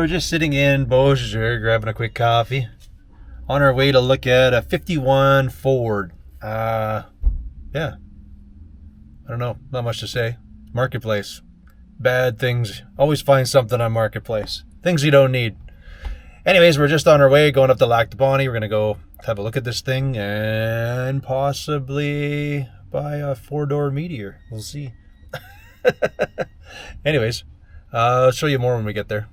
we're just sitting in Beausejour, grabbing a quick coffee. On our way to look at a 51 Ford. Yeah. I don't know. Not much to say. Marketplace. Bad things. Always find something on Marketplace. Things you don't need. Anyways, we're just on our way, going up to Lac du Bonnet. We're going to go have a look at this thing and possibly buy a 4-door Meteor. We'll see. Anyways, I'll show you more when we get there.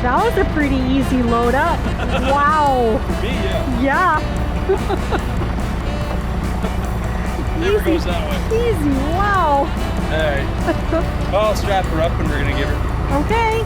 That was a pretty easy load up. Wow. For me, yeah. Yeah. Never goes that way. Easy, wow. Alright. Well, I'll strap her up and we're gonna give her. Okay.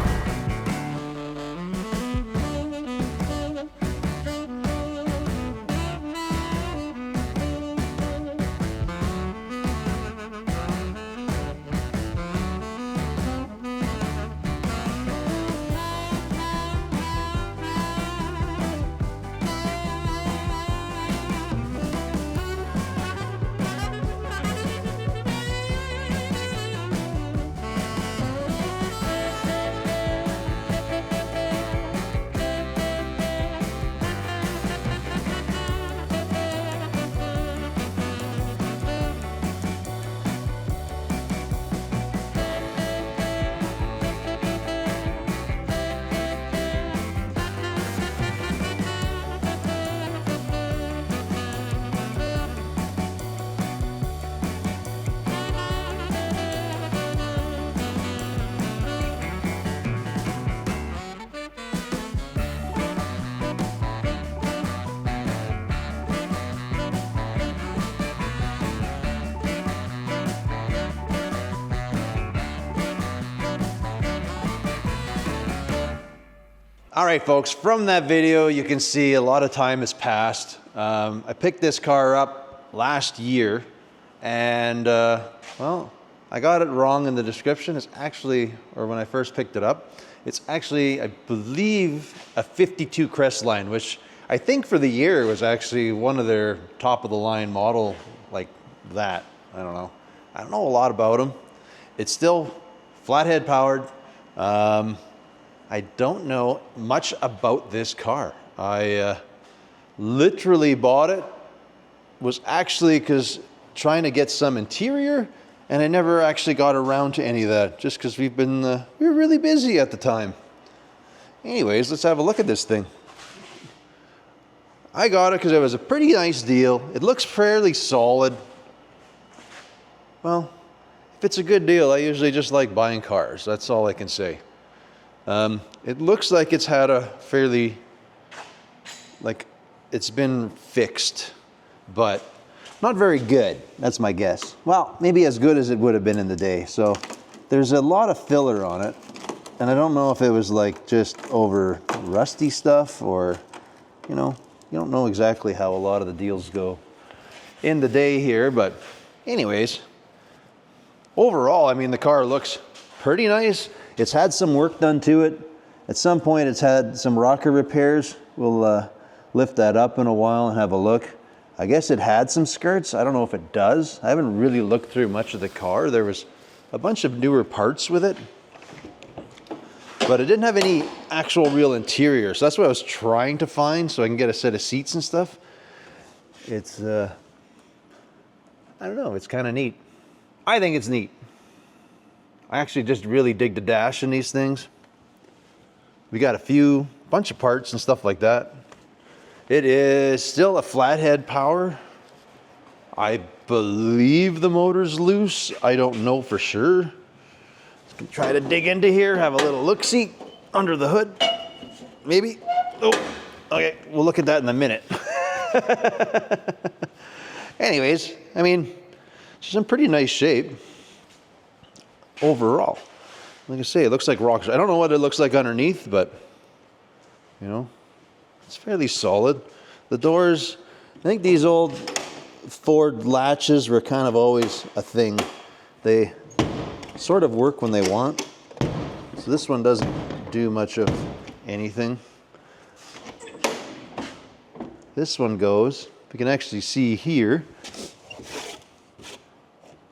All right, folks, from that video, you can see a lot of time has passed. I picked this car up last year, and well, I got it wrong in the description. It's actually, or when I first picked it up, it's actually, I believe, a 52 Crestline, which I think for the year was actually one of their top of the line model like that. I don't know. I don't know a lot about them. It's still flathead powered. I don't know much about this car. I literally bought it, was actually because trying to get some interior, and I never actually got around to any of that, just because we were really busy at the time. Anyways, let's have a look at this thing. I got it because it was a pretty nice deal. It looks fairly solid. Well, if it's a good deal, I usually just like buying cars. That's all I can say. It looks like it's had a fairly, like it's been fixed, but not very good. That's my guess. Well, maybe as good as it would have been in the day. So there's a lot of filler on it, and I don't know if it was like just over rusty stuff or, you know, you don't know exactly how a lot of the deals go in the day here, but anyways, overall, I mean, the car looks pretty nice. It's had some work done to it. At some point, it's had some rocker repairs. We'll lift that up in a while and have a look. I guess it had some skirts. I don't know if it does. I haven't really looked through much of the car. There was a bunch of newer parts with it, but it didn't have any actual real interior. So that's what I was trying to find so I can get a set of seats and stuff. It's I don't know, it's kind of neat. I think it's neat. I actually just really dig the dash in these things. We got a bunch of parts and stuff like that. It is still a flathead power. I believe the motor's loose. I don't know for sure. Let's try to dig into here, have a little look-see under the hood. Maybe. Oh, okay, we'll look at that in a minute. Anyways, I mean, it's in pretty nice shape overall. Like I say, it looks like rock. I don't know what it looks like underneath, but you know, it's fairly solid. The doors, I think these old Ford latches were kind of always a thing. They sort of work when they want. So this one doesn't do much of anything. This one goes, you can actually see here,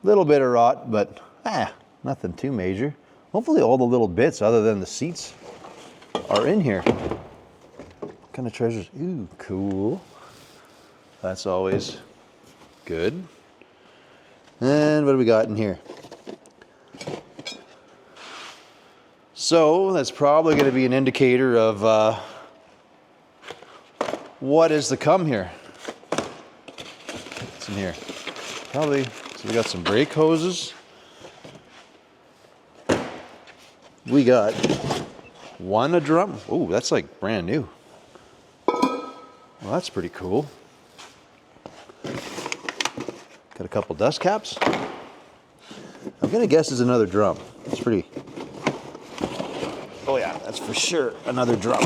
a little bit of rot, but nothing too major. Hopefully all the little bits other than the seats are in here. What kind of treasures? Ooh, cool. That's always good. And what do we got in here? So that's probably going to be an indicator of what is to come here. What's in here? Probably, so we got some brake hoses. We got a drum. Oh, that's like brand new. Well, that's pretty cool. Got a couple dust caps. I'm gonna guess it's another drum. It's pretty. Oh yeah, that's for sure another drum.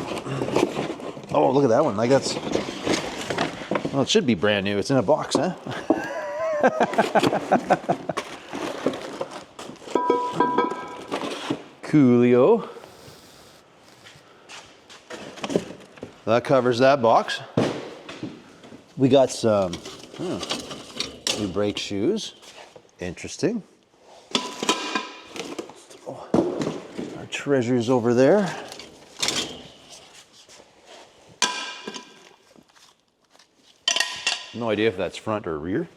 Oh, look at that one. Like that's. Well, it should be brand new. It's in a box, huh? Coolio. That covers that box. We got some new brake shoes. Interesting. Oh, our treasures over there. No idea if that's front or rear.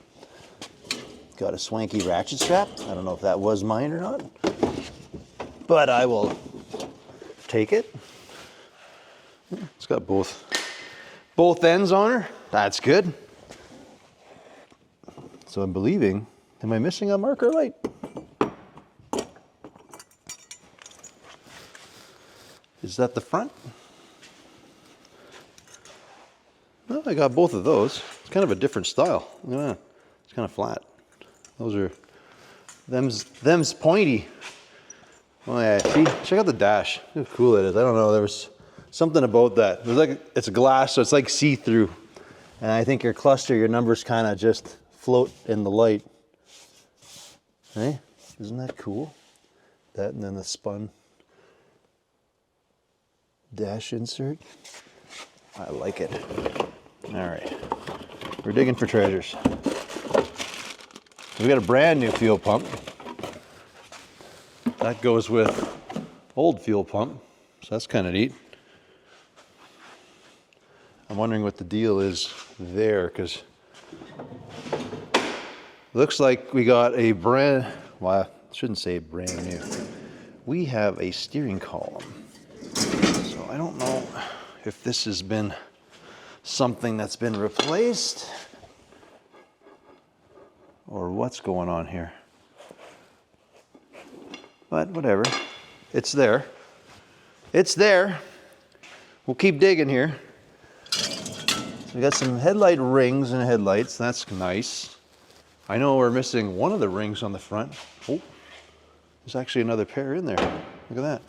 Got a swanky ratchet strap. I don't know if that was mine or not, but I will take it. It's got both ends on her. That's good. So I'm believing, am I missing a marker light? Is that the front? No, I got both of those. It's kind of a different style. Look at that. It's kind of flat. Those are, them's pointy. Oh yeah, see, check out the dash. Look how cool it is. I don't know, there was something about that. It was like, it's glass, so it's like see-through. And I think your cluster, your numbers kind of just float in the light. Hey, isn't that cool? That and then the spun dash insert. I like it. All right, we're digging for treasures. We got a brand new fuel pump. That goes with old fuel pump, so that's kind of neat. I'm wondering what the deal is there, because looks like we got a well, I shouldn't say brand new. We have a steering column. So I don't know if this has been something that's been replaced or what's going on here. But whatever, it's there. It's there. We'll keep digging here. So we got some headlight rings and headlights. That's nice. I know we're missing one of the rings on the front. Oh, there's actually another pair in there. Look at that.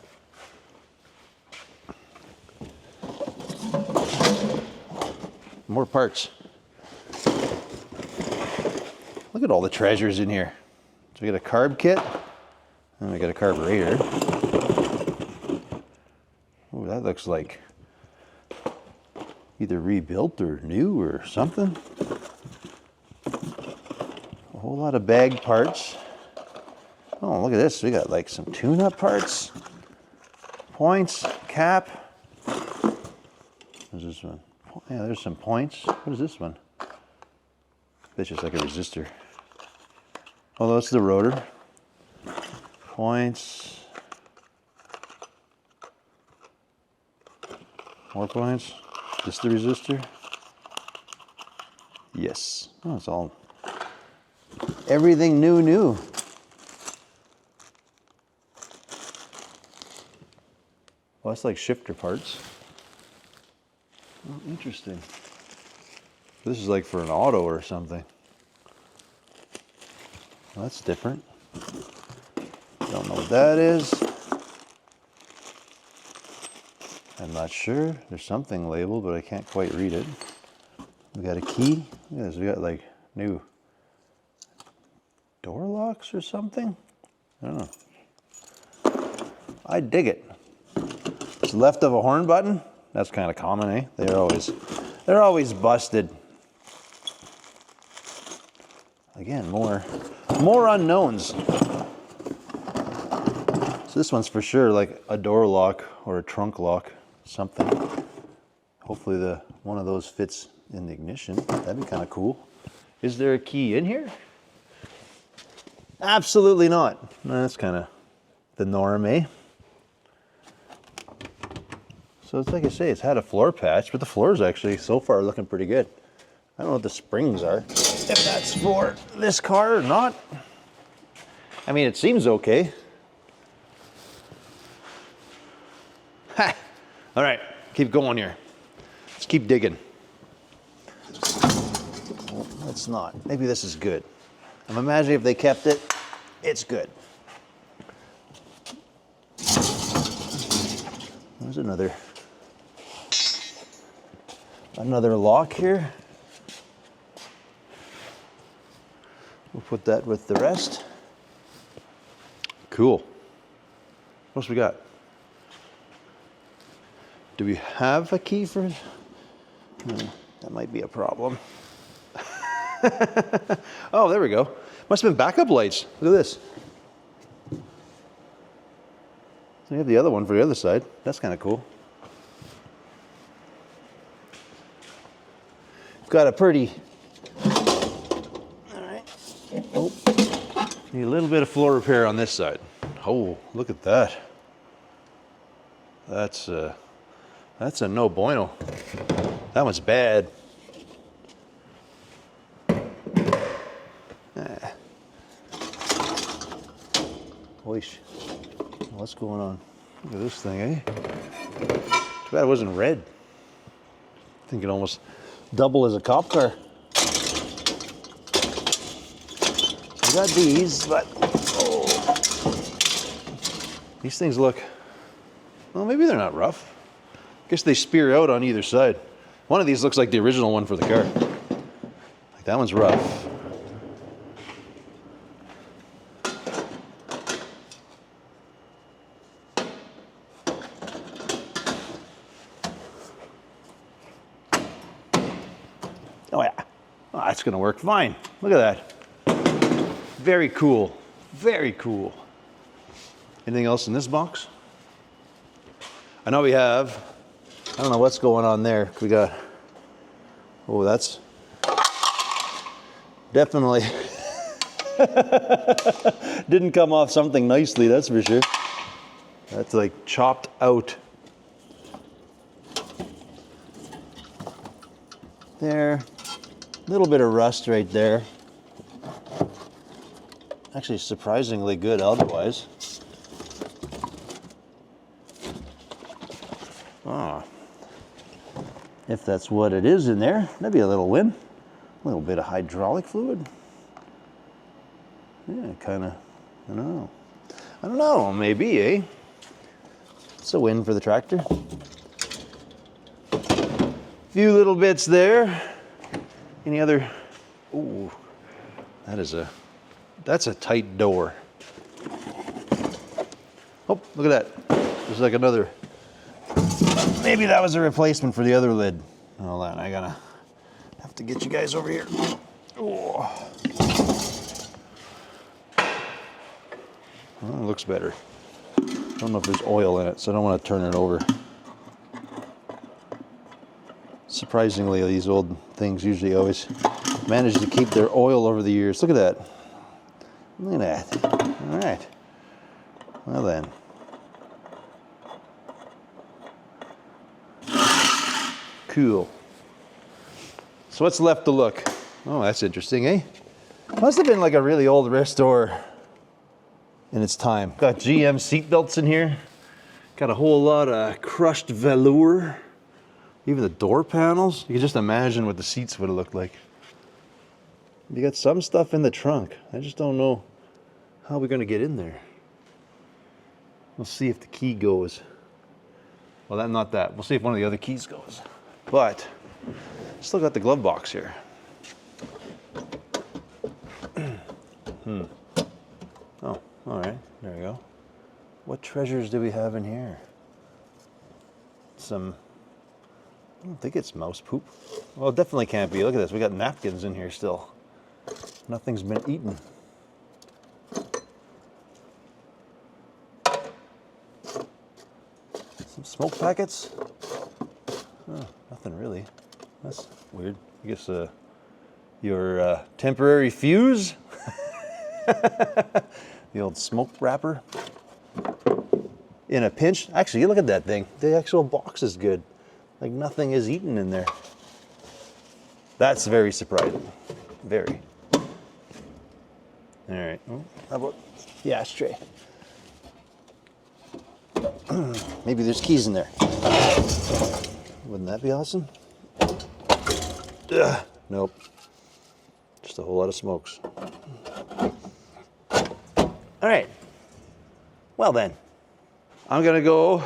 More parts. Look at all the treasures in here. So we got a carb kit, and we got a carburetor. Oh, that looks like either rebuilt or new or something. A whole lot of bag parts. Oh, look at this. We got like some tune-up parts. Points, cap. What's this one? Yeah, there's some points. What is this one? It's just like a resistor. Oh, that's the rotor. Points. More points. Just the resistor. Yes. Oh, it's all everything new. Well, that's like shifter parts. Oh, interesting. This is like for an auto or something. Well, that's different. Don't know what that is. I'm not sure. There's something labeled, but I can't quite read it. We got a key. Look at this. We got like new door locks or something. I don't know. I dig it. It's left of a horn button. That's kind of common, eh? They're always busted. Again, more unknowns. So this one's for sure like a door lock or a trunk lock, something. Hopefully one of those fits in the ignition. That'd be kind of cool. Is there a key in here? Absolutely not. No, that's kind of the norm, eh? So it's like I say, it's had a floor patch, but the floor is actually so far looking pretty good. I don't know what the springs are, if that's for this car or not. I mean, it seems okay. Ha! All right, keep going here. Let's keep digging. Well, let's not. Maybe this is good. I'm imagining if they kept it, it's good. There's another lock here. We'll put that with the rest. Cool. What else we got? Do we have a key for it? That might be a problem. Oh, there we go. Must have been backup lights. Look at this. So we have the other one for the other side. That's kind of cool. Got a pretty... All right. Oh, need a little bit of floor repair on this side. Oh, look at that. That's a no bueno. That one's bad. Oish. What's going on? Look at this thing, eh? Too bad it wasn't red. I think it almost double as a cop car. I got these, but these things look, well, maybe they're not rough. I guess they spear out on either side. One of these looks like the original one for the car. Like that one's rough. Oh yeah, oh, that's gonna work fine. Look at that. Very cool, very cool. Anything else in this box? I know we have, I don't know what's going on there. We got, oh, that's definitely didn't come off something nicely, that's for sure. That's like chopped out. There, a little bit of rust right there. Actually surprisingly good otherwise. Ah, if that's what it is in there, that'd be a little win. A little bit of hydraulic fluid. Yeah, kind of, I don't know, maybe, eh? It's a win for the tractor. Few little bits there. Any other? Ooh, that's a tight door. Oh, look at that. There's like another. Maybe that was a replacement for the other lid. Hold on, I gotta have to get you guys over here. Oh. Well, it looks better. I don't know if there's oil in it, so I don't want to turn it over. Surprisingly, these old things usually always manage to keep their oil over the years. Look at that. Look at that. All right. Well then. Cool. So what's left to look? Oh, that's interesting, eh? Must have been like a really old restore in its time. Got GM seat belts in here. Got a whole lot of crushed velour. Even the door panels. You can just imagine what the seats would have looked like. You got some stuff in the trunk. I just don't know how we're going to get in there. We'll see if the key goes. Well, not that. We'll see if one of the other keys goes. But still got the glove box here. Oh, all right. There we go. What treasures do we have in here? I don't think it's mouse poop. Well, it definitely can't be. Look at this. We got napkins in here still. Nothing's been eaten. Some smoke packets. Oh, nothing really. That's weird. I guess your temporary fuse. The old smoke wrapper. In a pinch. Actually, look at that thing. The actual box is good. Like nothing is eaten in there. That's very surprising. Very. All right. Well, how about the ashtray? Maybe there's keys in there. Wouldn't that be awesome? Ugh. Nope. Just a whole lot of smokes. All right. Well then, I'm gonna go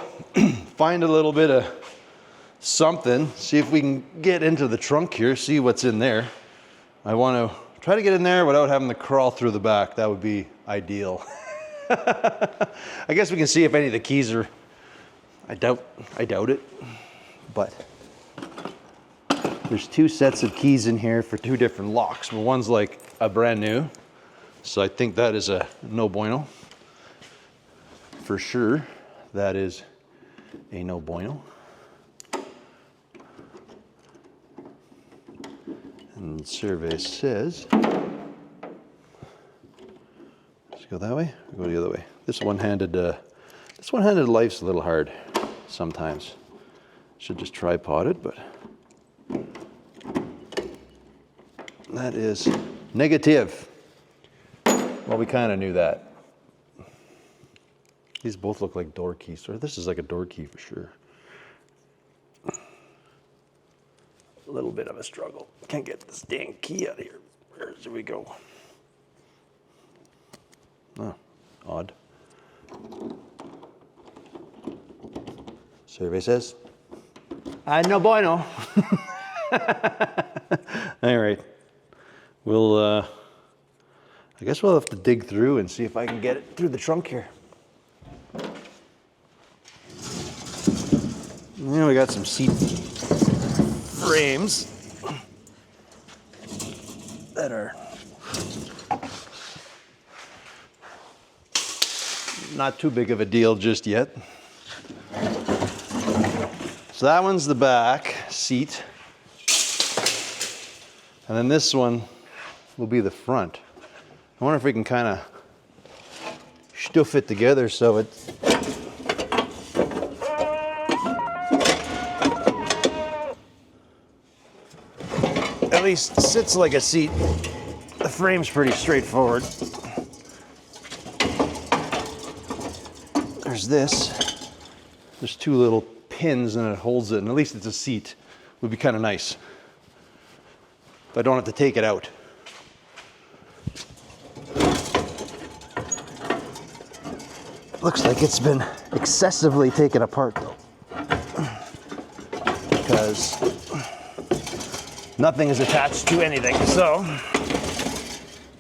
find a little bit of something, see if we can get into the trunk here, see what's in there. I want to try to get in there without having to crawl through the back. That would be ideal. I guess we can see if any of the keys are, I doubt it, but there's 2 sets of keys in here for 2 different locks, but one's like a brand new, so I think that is a no bueno. For sure, that is a no bueno. And the survey says, let's go that way or go the other way. This one-handed life's a little hard sometimes. Should just tripod it, but that is negative. Well, we kind of knew that. These both look like door keys. So this is like a door key for sure. A little bit of a struggle. Can't get this dang key out of here. Where do we go? Oh, odd. Survey says, no bueno. All right. We'll, I guess we'll have to dig through and see if I can get it through the trunk here. Yeah, we got some seat frames that are not too big of a deal just yet. So that one's the back seat. And then this one will be the front. I wonder if we can kind of stuff it together so it at least sits like a seat. The frame's pretty straightforward. There's this. There's 2 little pins and it holds it, and at least it's a seat. Would be kind of nice. But I don't have to take it out. Looks like it's been excessively taken apart though. Because nothing is attached to anything, so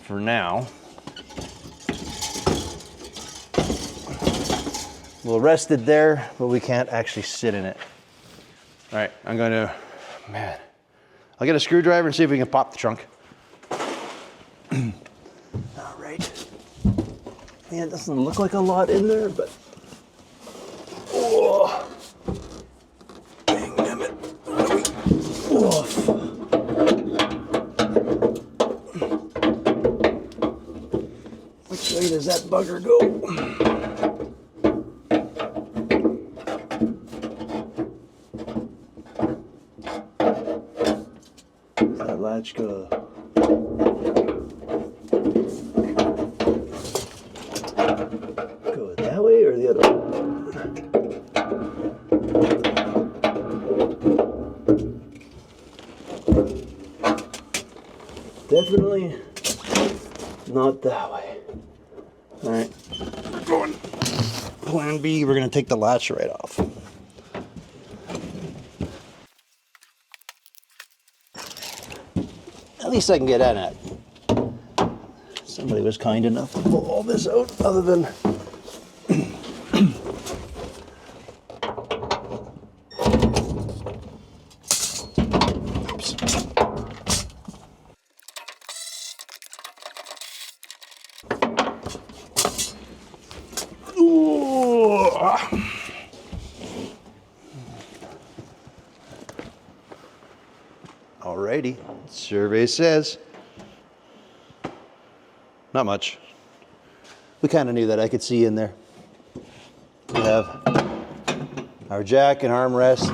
for now, we'll rest it there, but we can't actually sit in it. All right, I'm going to, I'll get a screwdriver and see if we can pop the trunk. All right. Man, it doesn't look like a lot in there, but oh, dang it. Oof. Which way does that bugger go? Does that latch go? Go that way or the other way? Definitely not that way. All right, we're going plan B. We're gonna take the latch right off. At least I can get in it. Somebody was kind enough to pull all this out other than alrighty, survey says not much. We kind of knew that. I could see in there. We have our jack and armrest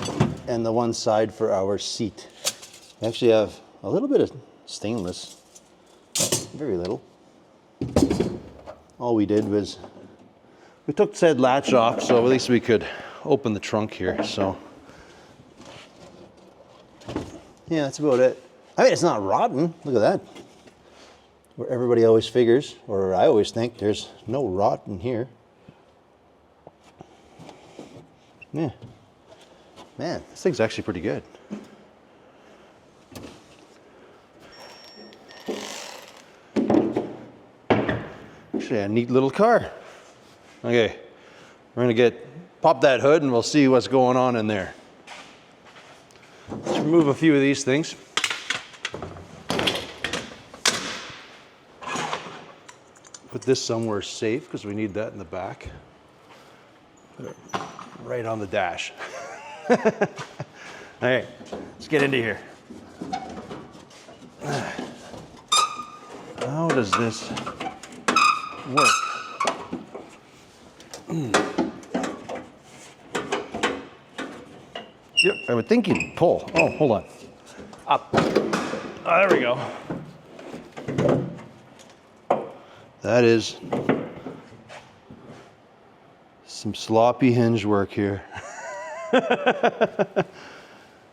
and the one side for our seat. We actually have a little bit of stainless, very little. All we did was we took said latch off, so at least we could open the trunk here. So yeah, that's about it. I mean, it's not rotten. Look at that. Where everybody always figures, or I always think, there's no rot in here. Yeah. Man, this thing's actually pretty good. Actually, a neat little car. Okay, we're gonna pop that hood and we'll see what's going on in there. Let's remove a few of these things. Put this somewhere safe because we need that in the back. Put it right on the dash. All right, let's get into here. How does this work? Yep, I would think you'd pull. Oh, hold on. Up. Oh, there we go. That is some sloppy hinge work here.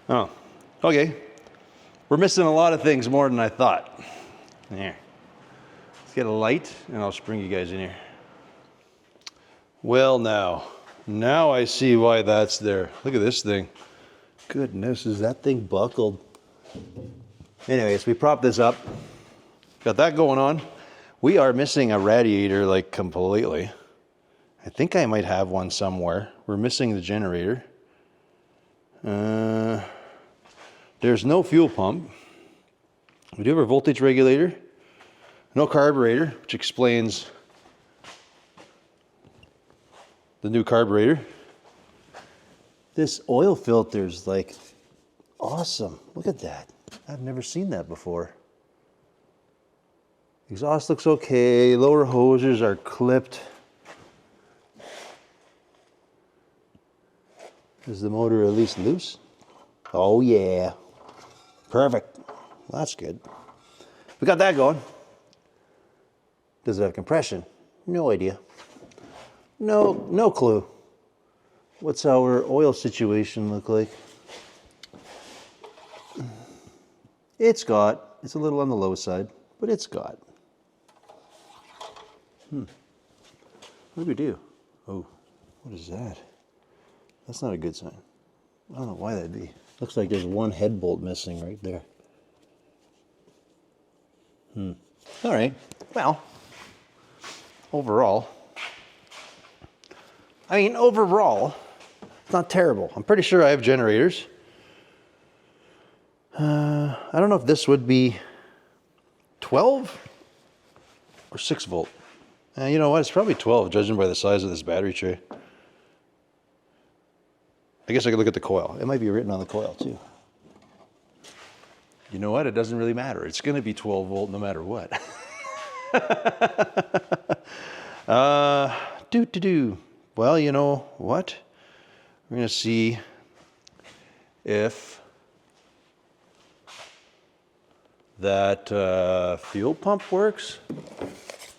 Oh, okay. We're missing a lot of things more than I thought. There. Let's get a light and I'll just bring you guys in here. Well, now I see why that's there. Look at this thing. Goodness, is that thing buckled? Anyways, we prop this up. Got that going on. We are missing a radiator like completely. I think I might have one somewhere. We're missing the generator. There's no fuel pump. We do have a voltage regulator. No carburetor, which explains the new carburetor. This oil filter's like awesome. Look at that. I've never seen that before. Exhaust looks okay. Lower hoses are clipped. Is the motor at least loose? Oh yeah. Perfect. Well, that's good. We got that going. Does it have compression? No idea. No clue. What's our oil situation look like? It's a little on the low side, but it's got. What do we do? Oh, what is that? That's not a good sign. I don't know why that'd be. Looks like there's one head bolt missing right there. All right. Well, overall, it's not terrible. I'm pretty sure I have generators. I don't know if this would be 12 or 6 volt. You know what? It's probably 12, judging by the size of this battery tray. I guess I could look at the coil. It might be written on the coil too. You know what? It doesn't really matter. It's going to be 12 volt no matter what. Well, you know what? We're gonna see if that fuel pump works,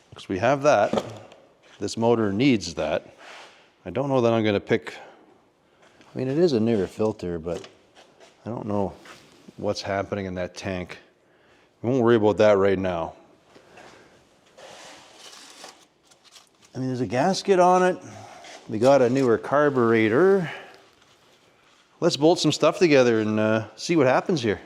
because we have that. This motor needs that. I don't know that I'm gonna pick, I mean, it is a newer filter, but I don't know what's happening in that tank. We won't worry about that right now. I mean, there's a gasket on it. We got a newer carburetor. Let's bolt some stuff together and see what happens here.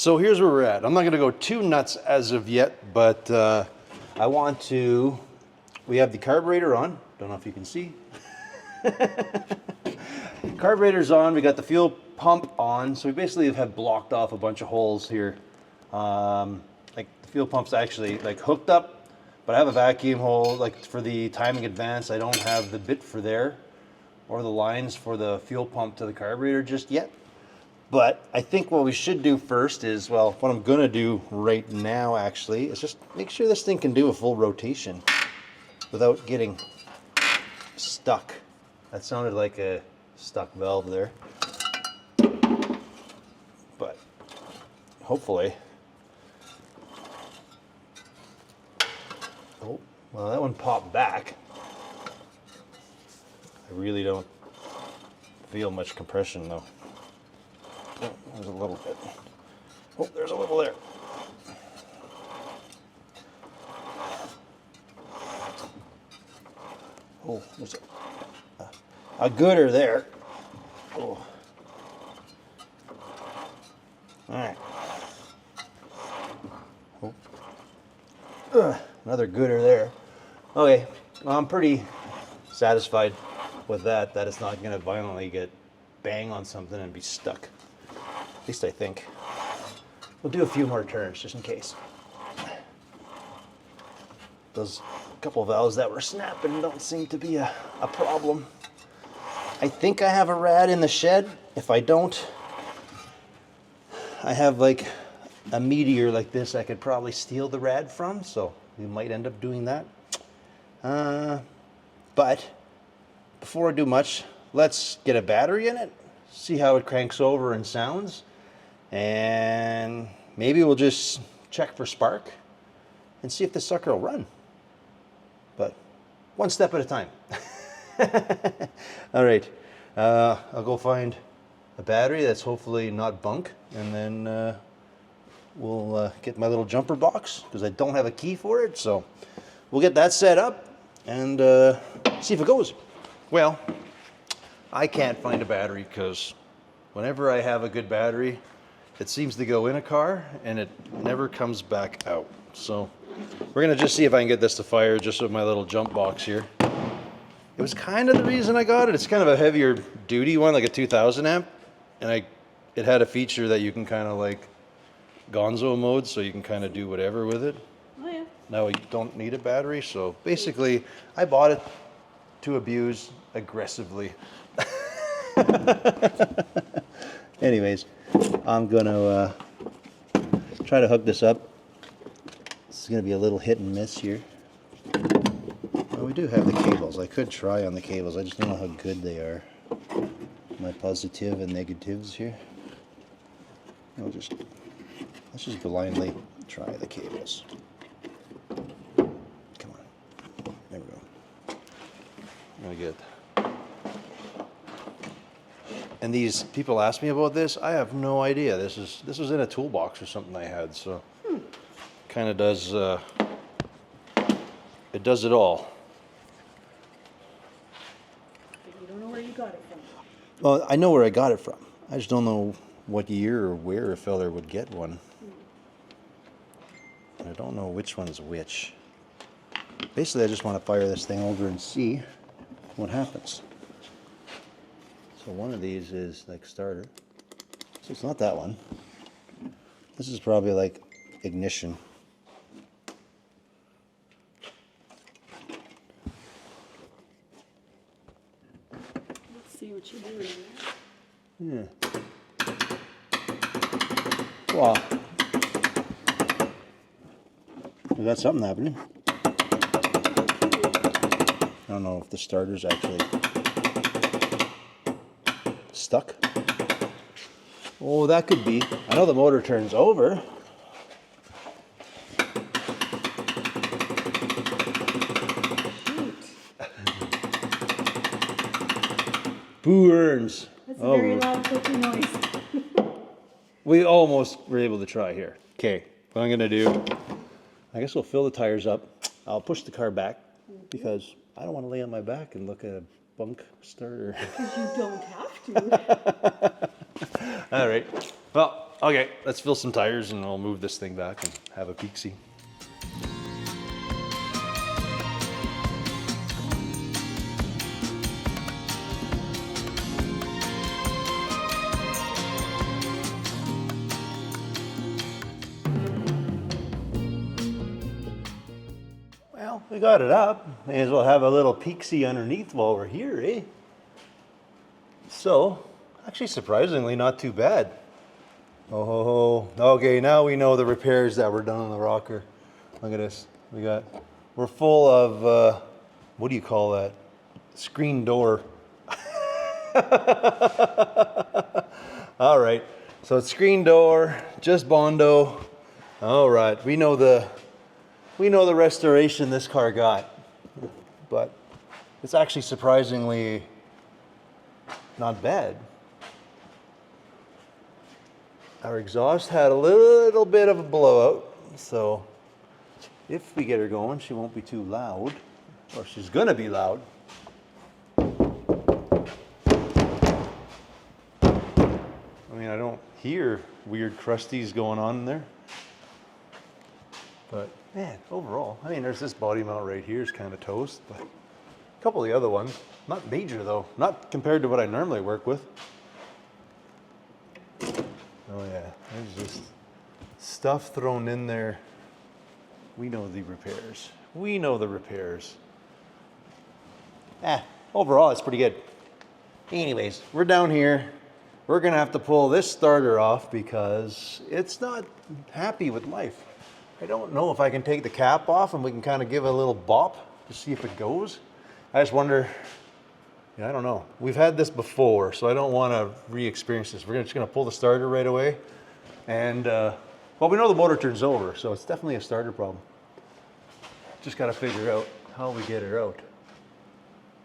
So here's where we're at. I'm not gonna go too nuts as of yet, but I want to, we have the carburetor on. Don't know if you can see. Carburetor's on, we got the fuel pump on. So we basically have blocked off a bunch of holes here. Like the fuel pump's actually like hooked up, but I have a vacuum hole like for the timing advance. I don't have the bit for there or the lines for the fuel pump to the carburetor just yet. But I think what we should do first is, well, what I'm gonna do right now actually is just make sure this thing can do a full rotation without getting stuck. That sounded like a stuck valve there. But hopefully. Oh, well, that one popped back. I really don't feel much compression though. Oh, there's a little bit. Oh, there's a little there. Oh, there's a gooder there. Oh. All right. Oh. Another gooder there. Okay, well, I'm pretty satisfied with that it's not going to violently get bang on something and be stuck. At least I think. We'll do a few more turns just in case. Those couple valves that were snapping don't seem to be a problem. I think I have a rad in the shed. If I don't, I have like a meteor like this I could probably steal the rad from, so we might end up doing that. But before I do much, let's get a battery in it, see how it cranks over and sounds, and maybe we'll just check for spark and see if the sucker will run. But one step at a time. All right, I'll go find a battery that's hopefully not bunk, and then we'll get my little jumper box because I don't have a key for it. So we'll get that set up and see if it goes. Well, I can't find a battery because whenever I have a good battery, it seems to go in a car and it never comes back out. So we're gonna just see if I can get this to fire just with my little jump box here. It was kind of the reason I got it. It's kind of a heavier duty one, like a 2000 amp. And it had a feature that you can kind of like gonzo mode, so you can kind of do whatever with it. Oh yeah. Now you don't need a battery, so basically I bought it to abuse aggressively. Anyways, I'm gonna try to hook this up. This is gonna be a little hit and miss here. Well, we do have the cables. I could try on the cables. I just don't know how good they are. My positive and negatives here. let's just blindly try the cables. Come on. There we go. Very good. And these people ask me about this. I have no idea. This was in a toolbox or something I had. So, kind of does. It does it all. But you don't know where you got it from. Well, I know where I got it from. I just don't know what year or where a feller would get one. I don't know which one's which. Basically, I just want to fire this thing over and see what happens. So one of these is like starter. So it's not that one. This is probably like ignition. Let's see what you're doing. Yeah. Well, we got something happening. I don't know if the starter's actually stuck. Oh, that could be. I know the motor turns over. Boo earns. That's a very loud clicking noise. We almost were able to try here. Okay, what I'm gonna do, I guess we'll fill the tires up. I'll push the car back because I don't want to lay on my back and look at a bunk starter. Because you don't have to. All right. Well, okay, let's fill some tires and I'll move this thing back and have a peek-see. Well, we got it up. May as well have a little peek-see underneath while we're here, eh? So, actually surprisingly not too bad. Oh, okay, now we know the repairs that were done on the rocker. Look at this. We're full of, what do you call that? Screen door. All right, so it's screen door, just Bondo. All right, we know the restoration this car got, but it's actually surprisingly not bad. Our exhaust had a little bit of a blowout, so if we get her going, she won't be too loud, or she's gonna be loud. I mean, I don't hear weird crusties going on in there, but man, overall, I mean, there's this body mount right here is kind of toast, but a couple of the other ones, not major though, not compared to what I normally work with. Oh yeah, there's just stuff thrown in there. We know the repairs. We know the repairs. Overall, it's pretty good. Anyways, we're down here. We're gonna have to pull this starter off because it's not happy with life. I don't know if I can take the cap off and we can kind of give it a little bop to see if it goes. I just wonder, I don't know. We've had this before, so I don't want to re-experience this. We're just going to pull the starter right away. And, well, we know the motor turns over, so it's definitely a starter problem. Just got to figure out how we get her out.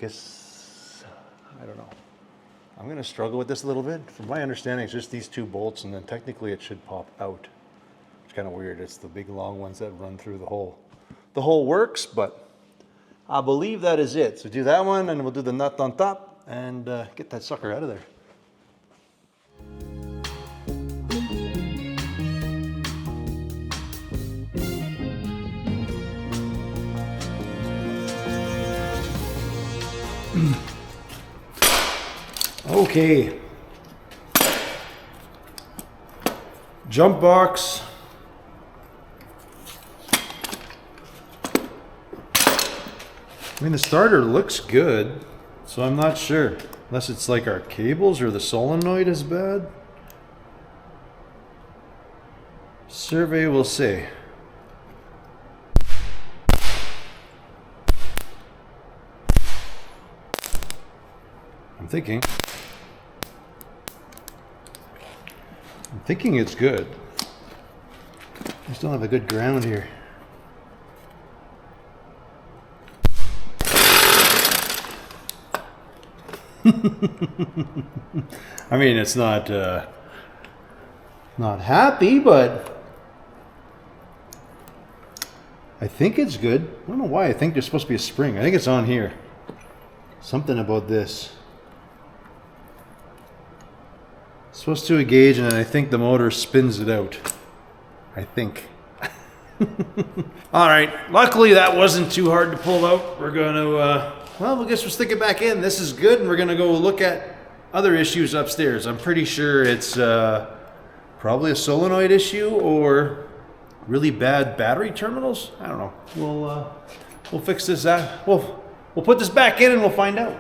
Guess, I don't know. I'm going to struggle with this a little bit. From my understanding, it's just these two bolts, and then technically it should pop out. It's kind of weird. It's the big long ones that run through the hole. The hole works, but I believe that is it. So do that one, and we'll do the nut on top, and get that sucker out of there. Okay. Jump box. I mean, the starter looks good, so I'm not sure. Unless it's like our cables or the solenoid is bad. Survey will say. Thinking it's good. I still have a good ground here. I mean, it's not happy, but I think it's good. I don't know why I think there's supposed to be a spring. I think it's on here. Something about this. It's supposed to engage, and I think the motor spins it out. I think. All right. Luckily, that wasn't too hard to pull out. We're going to, well, I guess we'll stick it back in. This is good, and we're going to go look at other issues upstairs. I'm pretty sure it's probably a solenoid issue or really bad battery terminals. I don't know. We'll fix this out. We'll put this back in, and we'll find out.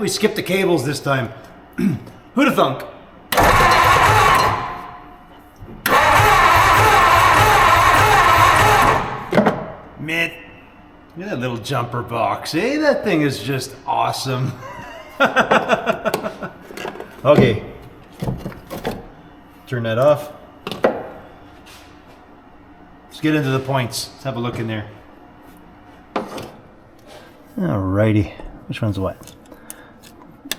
We skipped the cables this time. Who'da thunk? Mitt. Look at that little jumper box, eh? That thing is just awesome. Okay. Turn that off. Let's get into the points. Let's have a look in there. Alrighty. Which one's what?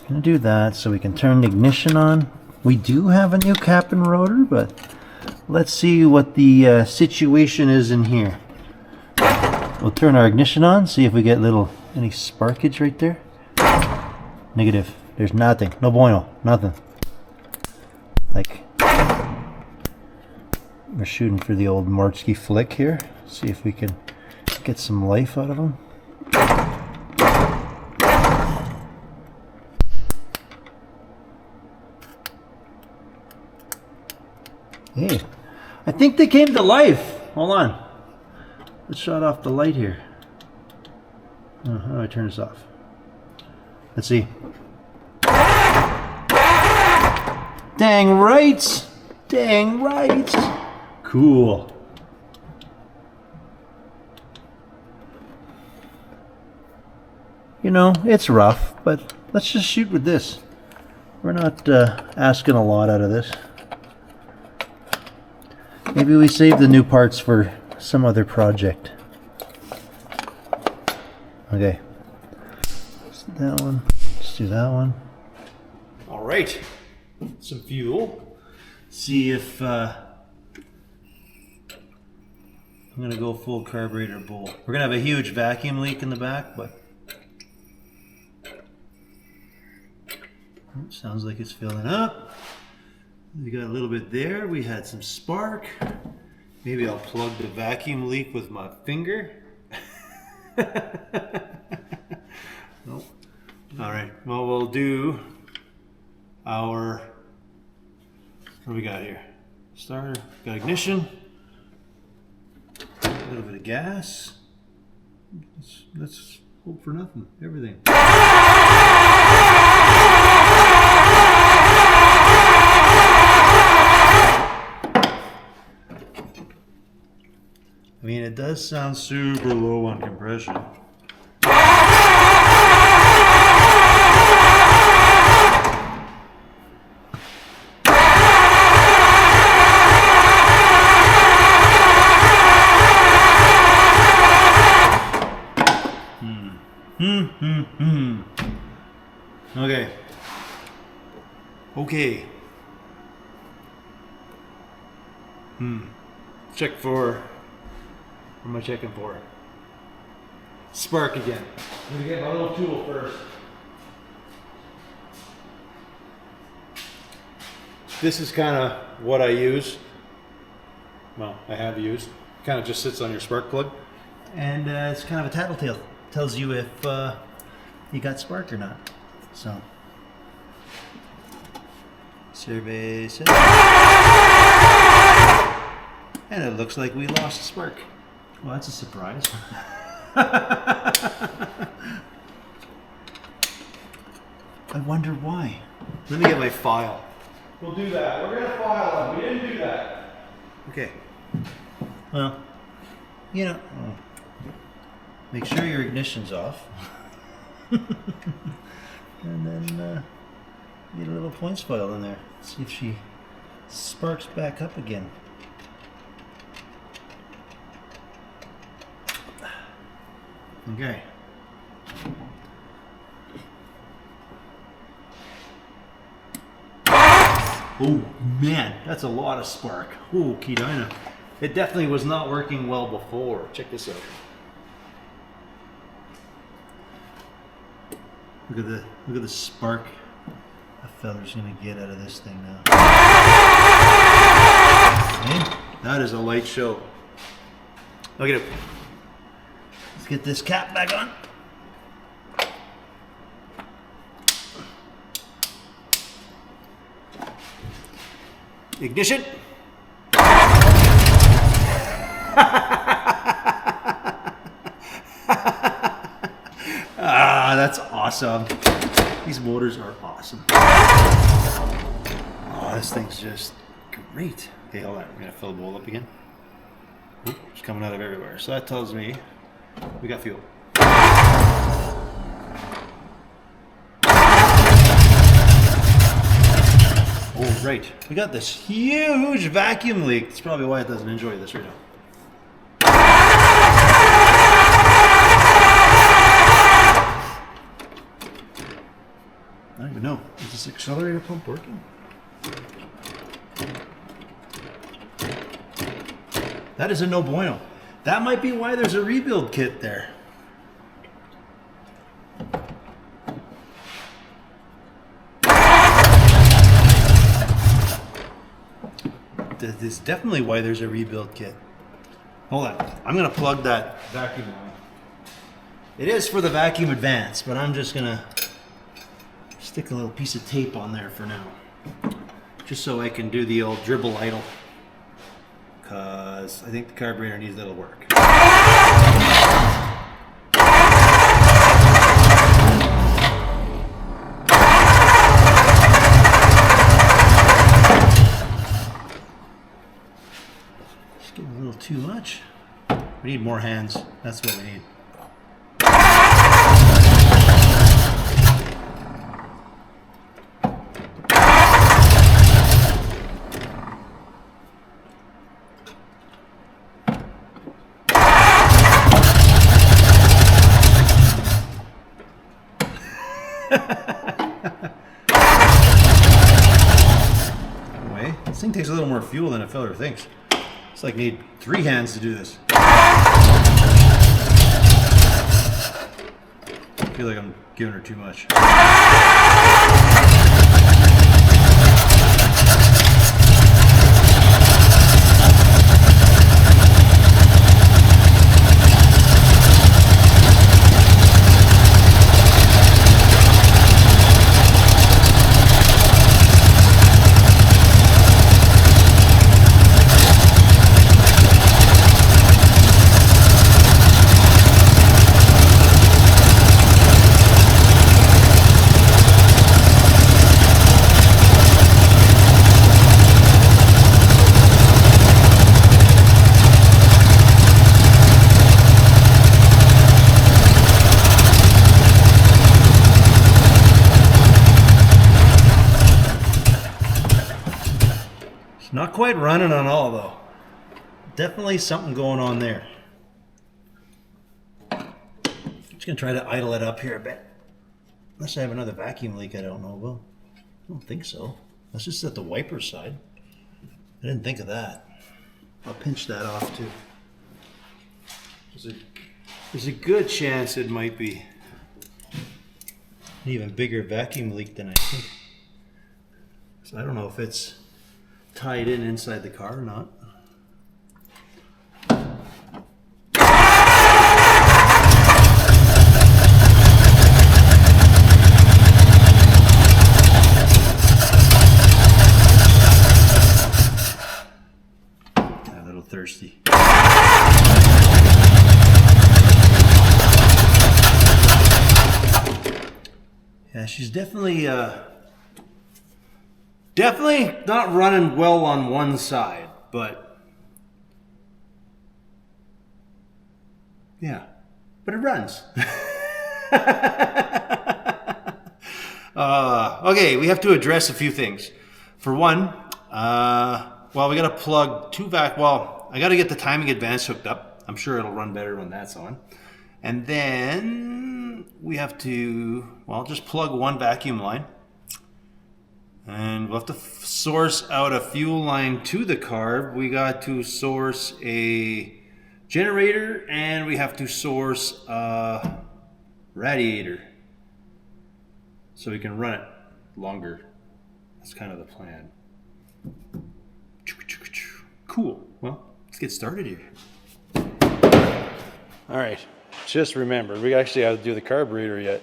I'm gonna do that so we can turn the ignition on. We do have a new cap and rotor, but let's see what the situation is in here. We'll turn our ignition on, see if we get any sparkage right there. Negative. There's nothing. No bueno. Nothing. Like, we're shooting for the old Martsky flick here. See if we can get some life out of them. Hey, I think they came to life. Hold on. Let's shut off the light here. Oh, how do I turn this off? Let's see. Dang right. Dang right. Cool. You know, it's rough, but let's just shoot with this. We're not asking a lot out of this. Maybe we save the new parts for some other project. Okay. That one. Let's do that one. All right. Some fuel. See if I'm gonna go full carburetor bowl. We're gonna have a huge vacuum leak in the back, but sounds like it's filling up. We got a little bit there. We had some spark. Maybe I'll plug the vacuum leak with my finger. Nope. All right. Well, we'll do our. What do we got here? Starter. Got ignition. A little bit of gas. Let's hope for nothing. Everything. I mean, it does sound super low on compression. Okay. Okay. Check for. What am I checking for? Spark again. I'm gonna get my little tool first. This is kind of what I use. Well, I have used. Kind of just sits on your spark plug. And it's kind of a tattletale. Tells you if you got spark or not. So. Survey says. And it looks like we lost spark. Well, that's a surprise. I wonder why. Let me get my file. We'll do that. We're gonna file it. We didn't do that. Okay. Well, you know, make sure your ignition's off. And then get a little points file in there. See if she sparks back up again. Okay. Oh man, that's a lot of spark. Oh, Kedina. It definitely was not working well before. Check this out. Look at the spark a fella's gonna get out of this thing now. Okay? That is a light show. Look at it. Let's get this cap back on. Ignition. Ah, that's awesome. These motors are awesome. Oh, this thing's just great. Okay, hold on. We're gonna fill the bowl up again. Oop, it's coming out of everywhere. So that tells me we got fuel. Oh, right. We got this huge vacuum leak. That's probably why it doesn't enjoy this right now. I don't even know. Is this accelerator pump working? That is a no bueno. That might be why there's a rebuild kit there. That is definitely why there's a rebuild kit. Hold on. I'm going to plug that vacuum line. It is for the vacuum advance, but I'm just going to stick a little piece of tape on there for now. Just so I can do the old dribble idle. Because I think the carburetor needs a little work. Just getting a little too much. We need more hands. That's what we need. This thing takes a little more fuel than a fella thinks. It's like need 3 hands to do this. I feel like I'm giving her too much. Not quite running on all though. Definitely something going on there. Just gonna try to idle it up here a bit. Unless I have another vacuum leak I don't know about. I don't think so. That's just at the wiper side. I didn't think of that. I'll pinch that off too. There's a good chance it might be an even bigger vacuum leak than I think. So I don't know if it's tied in inside the car or not. A little thirsty. Yeah, she's definitely definitely not running well on one side, but yeah, but it runs. Okay, we have to address a few things. For one, well, we got to plug two vac. Well, I got to get the timing advance hooked up. I'm sure it'll run better when that's on. And then we have to, well, just plug one vacuum line. And we'll have to source out a fuel line to the carb. We got to source a generator, and we have to source a radiator so we can run it longer. That's kind of the plan. Cool. Well, let's get started here. All right, just remember, we actually have to do the carburetor yet.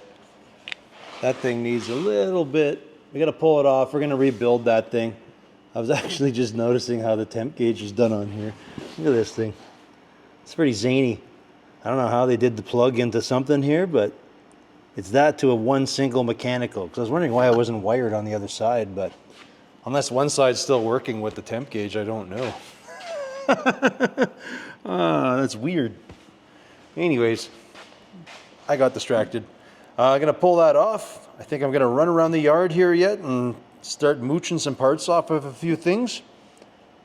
That thing needs a little bit. We got to pull it off. We're going to rebuild that thing. I was actually just noticing how the temp gauge is done on here. Look at this thing. It's pretty zany. I don't know how they did the plug into something here, but it's that to a one single mechanical. Because I was wondering why it wasn't wired on the other side, but unless one side's still working with the temp gauge, I don't know. That's weird. Anyways, I got distracted. I'm going to pull that off. I think I'm going to run around the yard here yet and start mooching some parts off of a few things.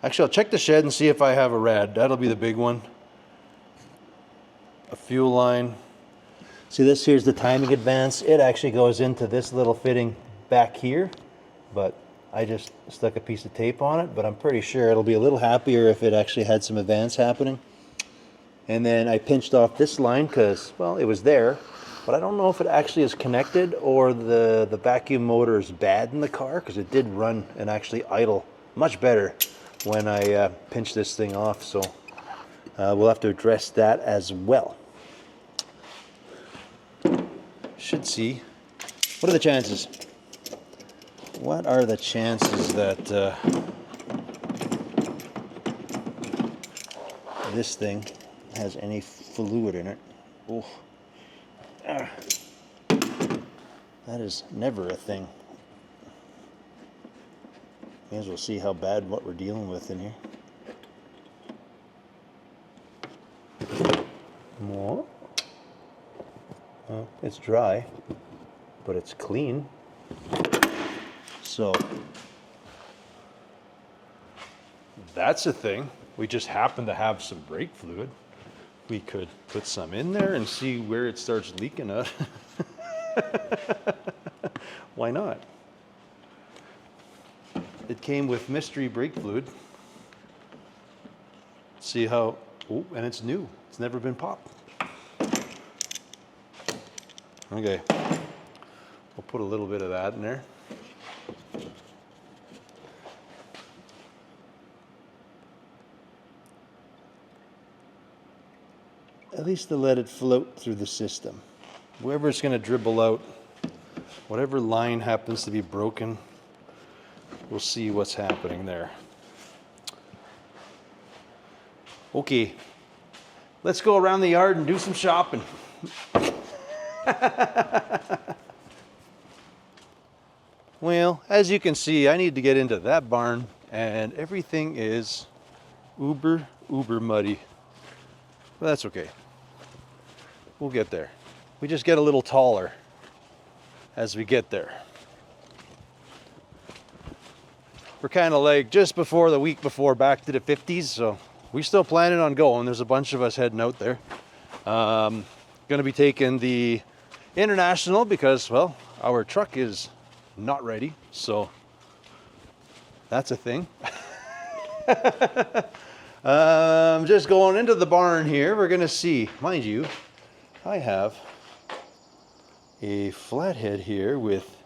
Actually, I'll check the shed and see if I have a rad. That'll be the big one. A fuel line. See, this here's the timing advance. It actually goes into this little fitting back here, but I just stuck a piece of tape on it, but I'm pretty sure it'll be a little happier if it actually had some advance happening. And then I pinched off this line because, well, it was there, but I don't know if it actually is connected or the vacuum motor is bad in the car, because it did run and actually idle much better when I pinched this thing off. So we'll have to address that as well. Should see. What are the chances? What are the chances that this thing has any fluid in it? Oh, that is never a thing. May as well see how bad what we're dealing with in here. More. Well, it's dry, but it's clean. So that's a thing. We just happen to have some brake fluid. We could put some in there and see where it starts leaking out. Why not? It came with mystery brake fluid. See how, oh, and it's new. It's never been popped. Okay, we'll put a little bit of that in there. At least to let it float through the system. Wherever it's going to dribble out, whatever line happens to be broken, we'll see what's happening there. Okay, let's go around the yard and do some shopping. Well, as you can see, I need to get into that barn, and everything is uber muddy. But that's okay. We'll get there. We just get a little taller as we get there. We're kind of like just before the week before back to the 50s, so we still planning on going. There's a bunch of us heading out there. Going to be taking the International because, well, our truck is not ready, so that's a thing. Just going into the barn here, we're going to see, mind you, I have a flathead here with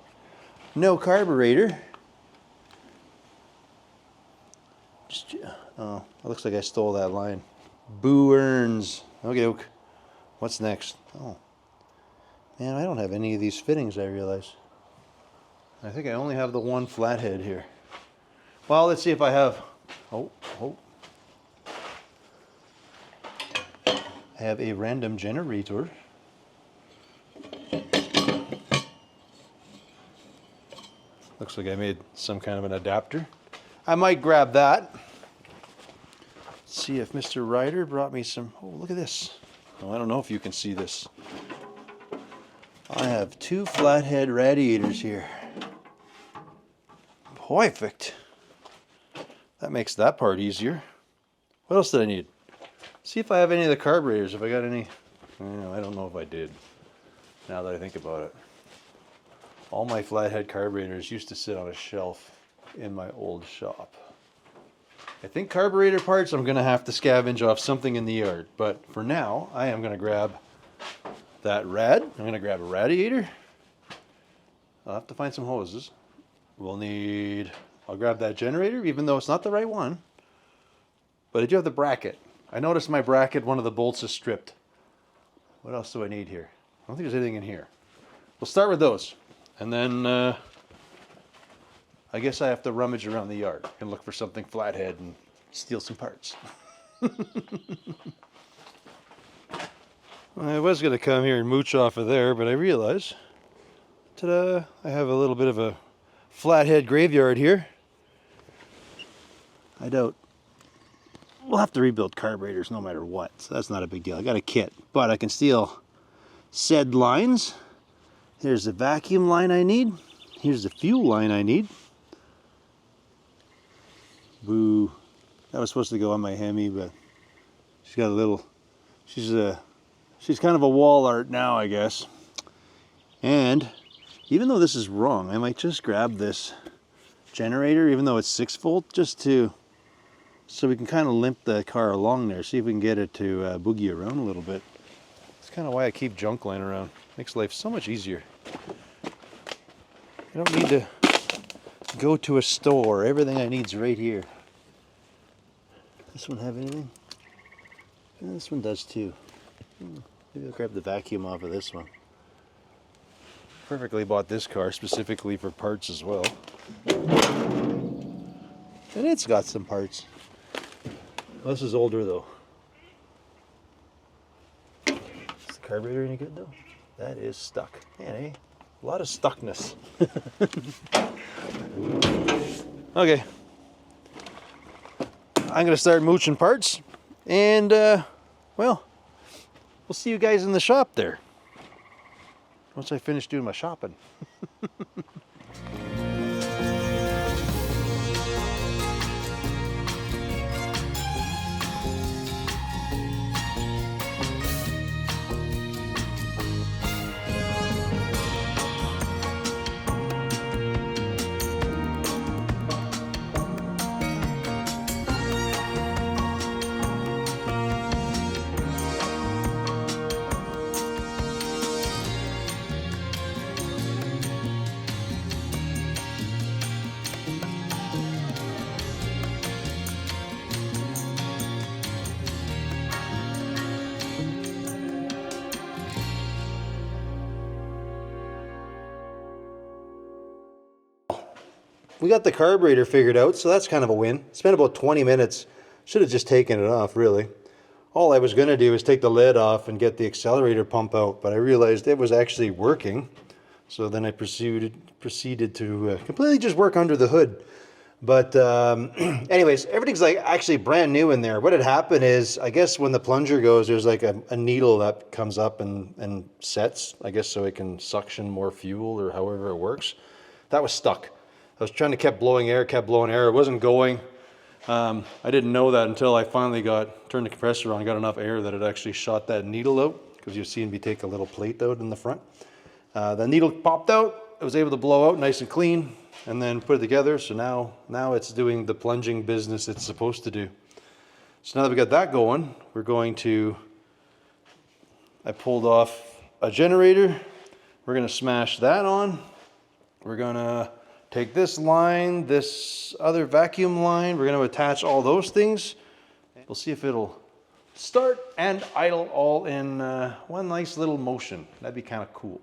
no carburetor. Oh, it looks like I stole that line. Boo earns. Okay, okay. What's next? Oh, man, I don't have any of these fittings, I realize. I think I only have the one flathead here. Well, let's see if I have, oh. I have a random generator. Looks like I made some kind of an adapter. I might grab that. See if Mr. Ryder brought me some. Oh, look at this. Oh, I don't know if you can see this. I have 2 flathead radiators here. Perfect. That makes that part easier. What else did I need? See if I have any of the carburetors. If I got any. I don't know if I did. Now that I think about it. All my flathead carburetors used to sit on a shelf in my old shop. I think carburetor parts I'm going to have to scavenge off something in the yard. But for now, I am going to grab that rad. I'm going to grab a radiator. I'll have to find some hoses. I'll grab that generator, even though it's not the right one. But I do have the bracket. I noticed my bracket, one of the bolts is stripped. What else do I need here? I don't think there's anything in here. We'll start with those. And then I guess I have to rummage around the yard and look for something flathead and steal some parts. I was going to come here and mooch off of there, but I realized, ta-da, I have a little bit of a flathead graveyard here. I doubt we'll have to rebuild carburetors no matter what, so that's not a big deal. I got a kit, but I can steal said lines. Here's the vacuum line I need. Here's the fuel line I need. Boo. That was supposed to go on my Hemi, but she's got a little, she's kind of a wall art now, I guess. And even though this is wrong, I might just grab this generator, even though it's 6 volt, just so we can kind of limp the car along there, see if we can get it to boogie around a little bit. That's kind of why I keep junk laying around. Makes life so much easier. I don't need to go to a store. Everything I need is right here. This one have anything? Yeah, this one does too. Maybe I'll grab the vacuum off of this one. Perfectly bought this car specifically for parts as well. And it's got some parts. Well, this is older though. Is the carburetor any good though? That is stuck. Man, eh? A lot of stuckness. Okay. I'm going to start mooching parts. And, well, we'll see you guys in the shop there. Once I finish doing my shopping. We got the carburetor figured out, so that's kind of a win. Spent about 20 minutes. Should have just taken it off, really. All I was going to do was take the lid off and get the accelerator pump out, but I realized it was actually working. So then I proceeded to completely just work under the hood. But anyways, everything's like actually brand new in there. What had happened is, I guess when the plunger goes, there's like a needle that comes up and sets, I guess so it can suction more fuel or however it works. That was stuck. I was trying to keep blowing air. It wasn't going. I didn't know that until I finally turned the compressor on, got enough air that it actually shot that needle out, because you've seen me take a little plate out in the front. The needle popped out. I was able to blow out nice and clean and then put it together. So now it's doing the plunging business it's supposed to do. So now that we got that going, I pulled off a generator. We're going to smash that on. We're going to take this line, this other vacuum line. We're going to attach all those things. We'll see if it'll start and idle all in one nice little motion. That'd be kind of cool.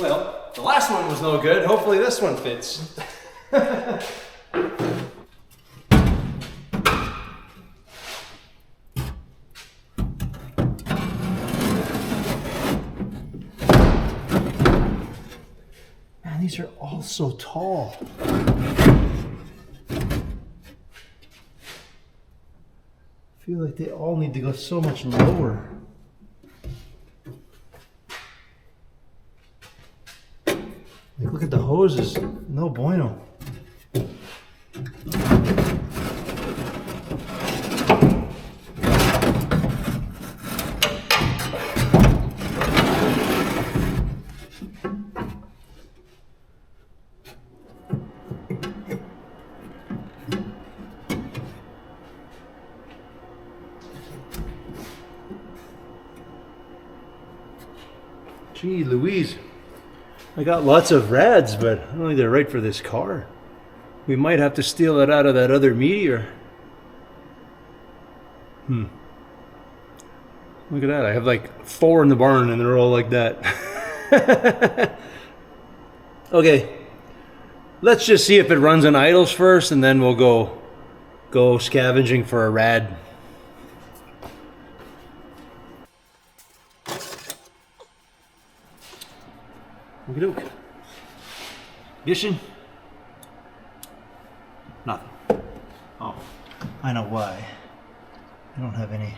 Well, the last one was no good. Hopefully this one fits. Man, these are all so tall. I feel like they all need to go so much lower. Like, look at the hoses. No bueno. Gee Louise, I got lots of rads, but I don't think they're right for this car. We might have to steal it out of that other Meteor. Look at that, I have like 4 in the barn and they're all like that. Okay, let's just see if it runs on idles first and then we'll go scavenging for a rad. Okey-doke. Mission? Nothing. Oh, I know why. I don't have any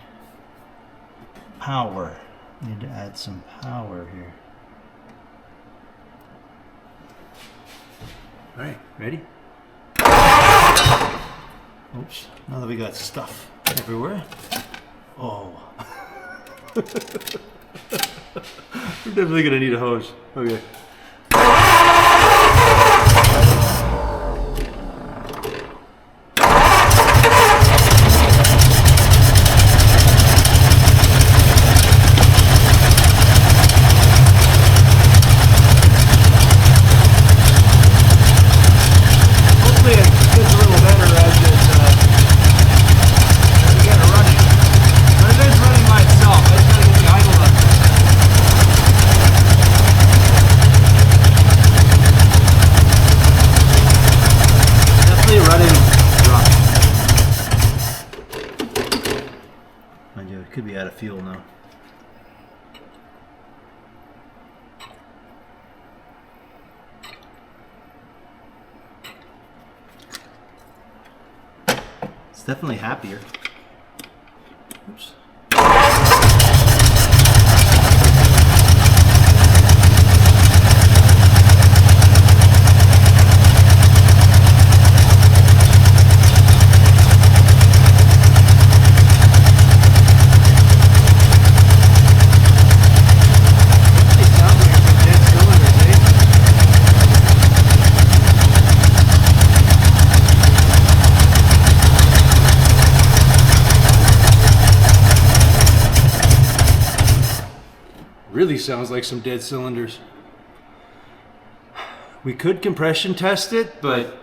power. I need to add some power here. Alright, ready? Oops, now that we got stuff everywhere. Oh. We're definitely gonna need a hose. Okay. Hopefully it gets a little better as we get it running. But it is running by itself. I just gotta get the idle up. Running rough. Mind you, it could be out of fuel now. It's definitely happier. Oops. Really sounds like some dead cylinders. We could compression test it, but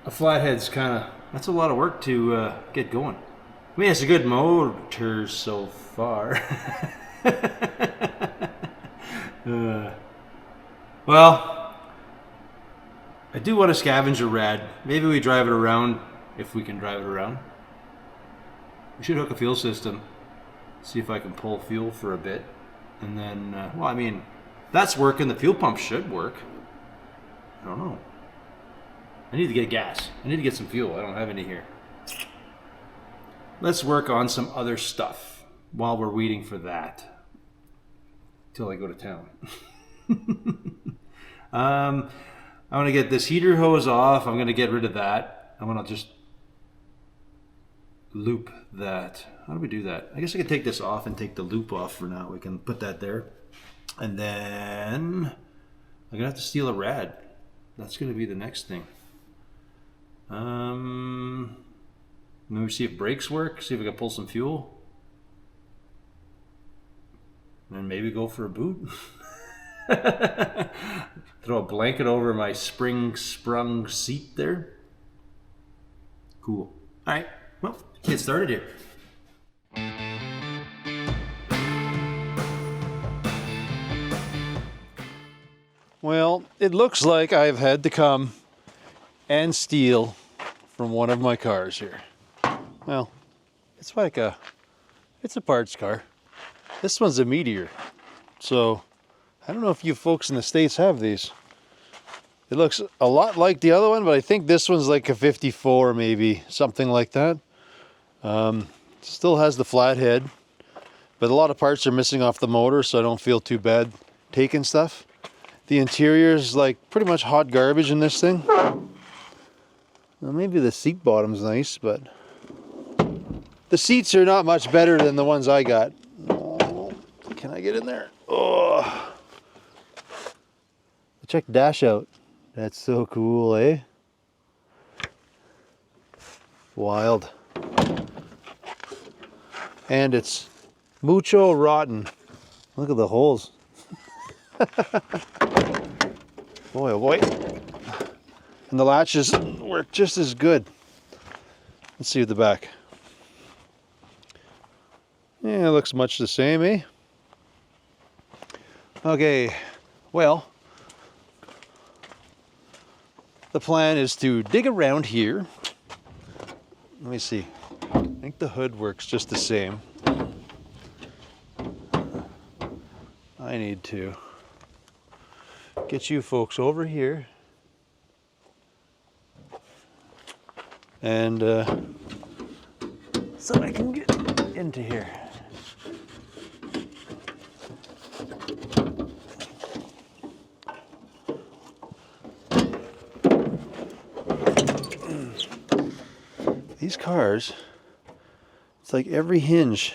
a flathead's that's a lot of work to get going. I mean, it's a good motor so far. Well, I do want to scavenge a rad. Maybe we drive it around, if we can drive it around. We should hook a fuel system. See if I can pull fuel for a bit. And then, well, I mean, that's working. The fuel pump should work. I don't know. I need to get gas. I need to get some fuel. I don't have any here. Let's work on some other stuff while we're waiting for that. Till I go to town. I want to get this heater hose off. I'm going to get rid of that. I'm going to just loop that. How do we do that? I guess I could take this off and take the loop off for now. We can put that there. And then I'm going to have to steal a rad. That's going to be the next thing. Maybe see if brakes work. See if we can pull some fuel. And maybe go for a boot. Throw a blanket over my spring-sprung seat there. Cool. All right. Well, get started here. Well, it looks like I've had to come and steal from one of my cars here. Well, it's a parts car. This one's a Meteor. So, I don't know if you folks in the States have these. It looks a lot like the other one, but I think this one's like a 54 maybe, something like that. Still has the flat head, but a lot of parts are missing off the motor, so I don't feel too bad taking stuff. The interior is like pretty much hot garbage in this thing. Well, maybe the seat bottom's nice, but the seats are not much better than the ones I got. Oh, can I get in there? Oh. Check the dash out. That's so cool, eh? Wild. And it's mucho rotten. Look at the holes. Boy, oh boy. And the latches work just as good. Let's see at the back. Yeah, it looks much the same, eh? Okay, well, the plan is to dig around here. Let me see. I think the hood works just the same. I need to get you folks over here and so I can get into here. These cars, it's like every hinge.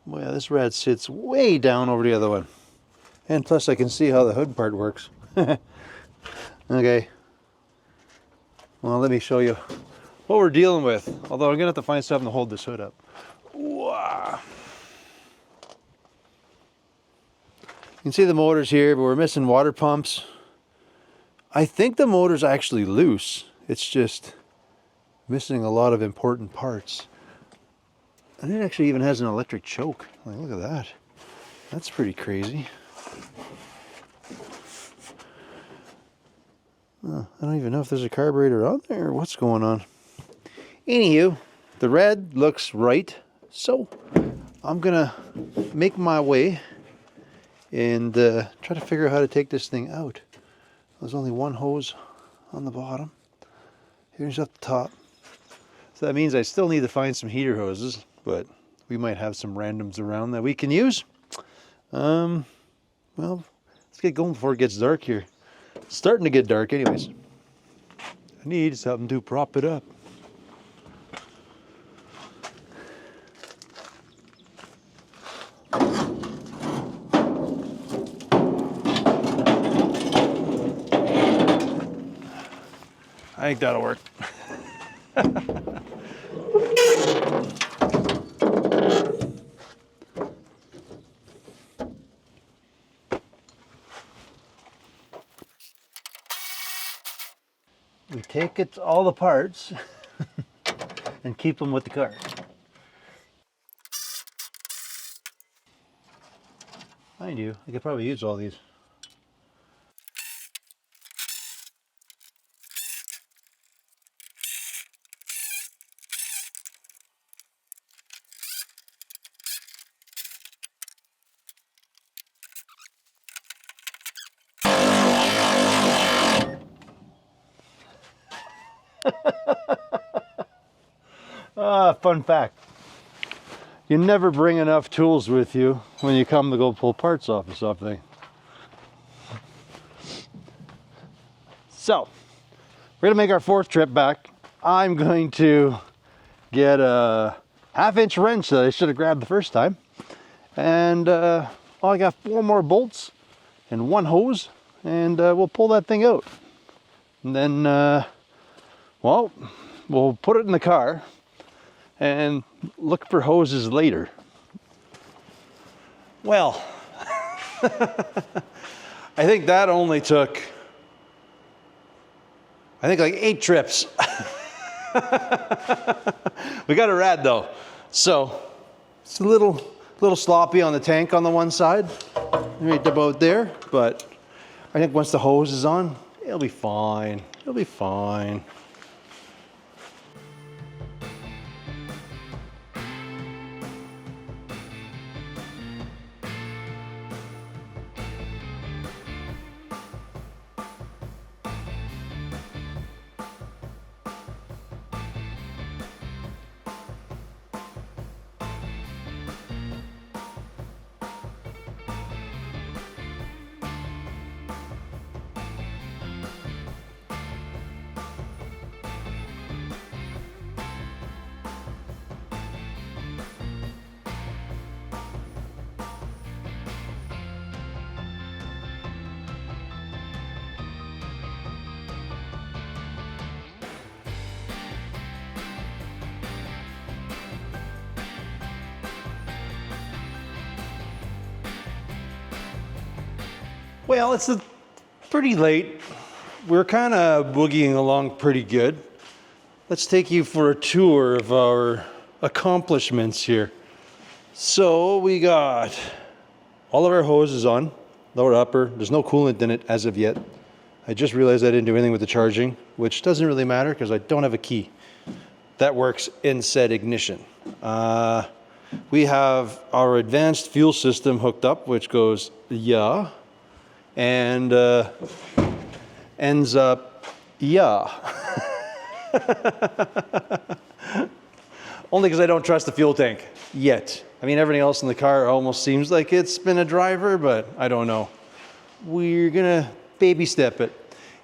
Boy, this rad sits way down over the other one. And plus I can see how the hood part works. Okay. Well, let me show you what we're dealing with. Although I'm gonna have to find something to hold this hood up. Wow. You can see the motors here, but we're missing water pumps. I think the motor's actually loose. It's just missing a lot of important parts. And it actually even has an electric choke. Like, look at that. That's pretty crazy. Oh, I don't even know if there's a carburetor on there or what's going on. Anywho, the red looks right. So I'm gonna make my way and try to figure out how to take this thing out. There's only one hose on the bottom. Here's up the top. So that means I still need to find some heater hoses, but we might have some randoms around that we can use. Well, let's get going before it gets dark here. It's starting to get dark anyways. I need something to prop it up. I think that'll work. We take it all the parts and keep them with the car. Mind you, I could probably use all these. Fun fact. You never bring enough tools with you when you come to go pull parts off of something. So, we're gonna make our fourth trip back. I'm going to get a 1/2-inch wrench that I should have grabbed the first time. And I got 4 more bolts and 1 hose, and we'll pull that thing out. And then, well, we'll put it in the car and look for hoses later. Well, I think that only took, like 8 trips. We got a rad though. So it's a little sloppy on the tank on the one side, right about there, but I think once the hose is on, it'll be fine. It'll be fine. Well, it's pretty late. We're kind of boogieing along pretty good. Let's take you for a tour of our accomplishments here. So we got all of our hoses on, lower upper. There's no coolant in it as of yet. I just realized I didn't do anything with the charging, which doesn't really matter because I don't have a key. That works in said ignition. We have our advanced fuel system hooked up, which goes yeah, and ends up yeah. Only because I don't trust the fuel tank yet. I mean, everything else in the car almost seems like it's been a driver, but I don't know. We're gonna baby step it.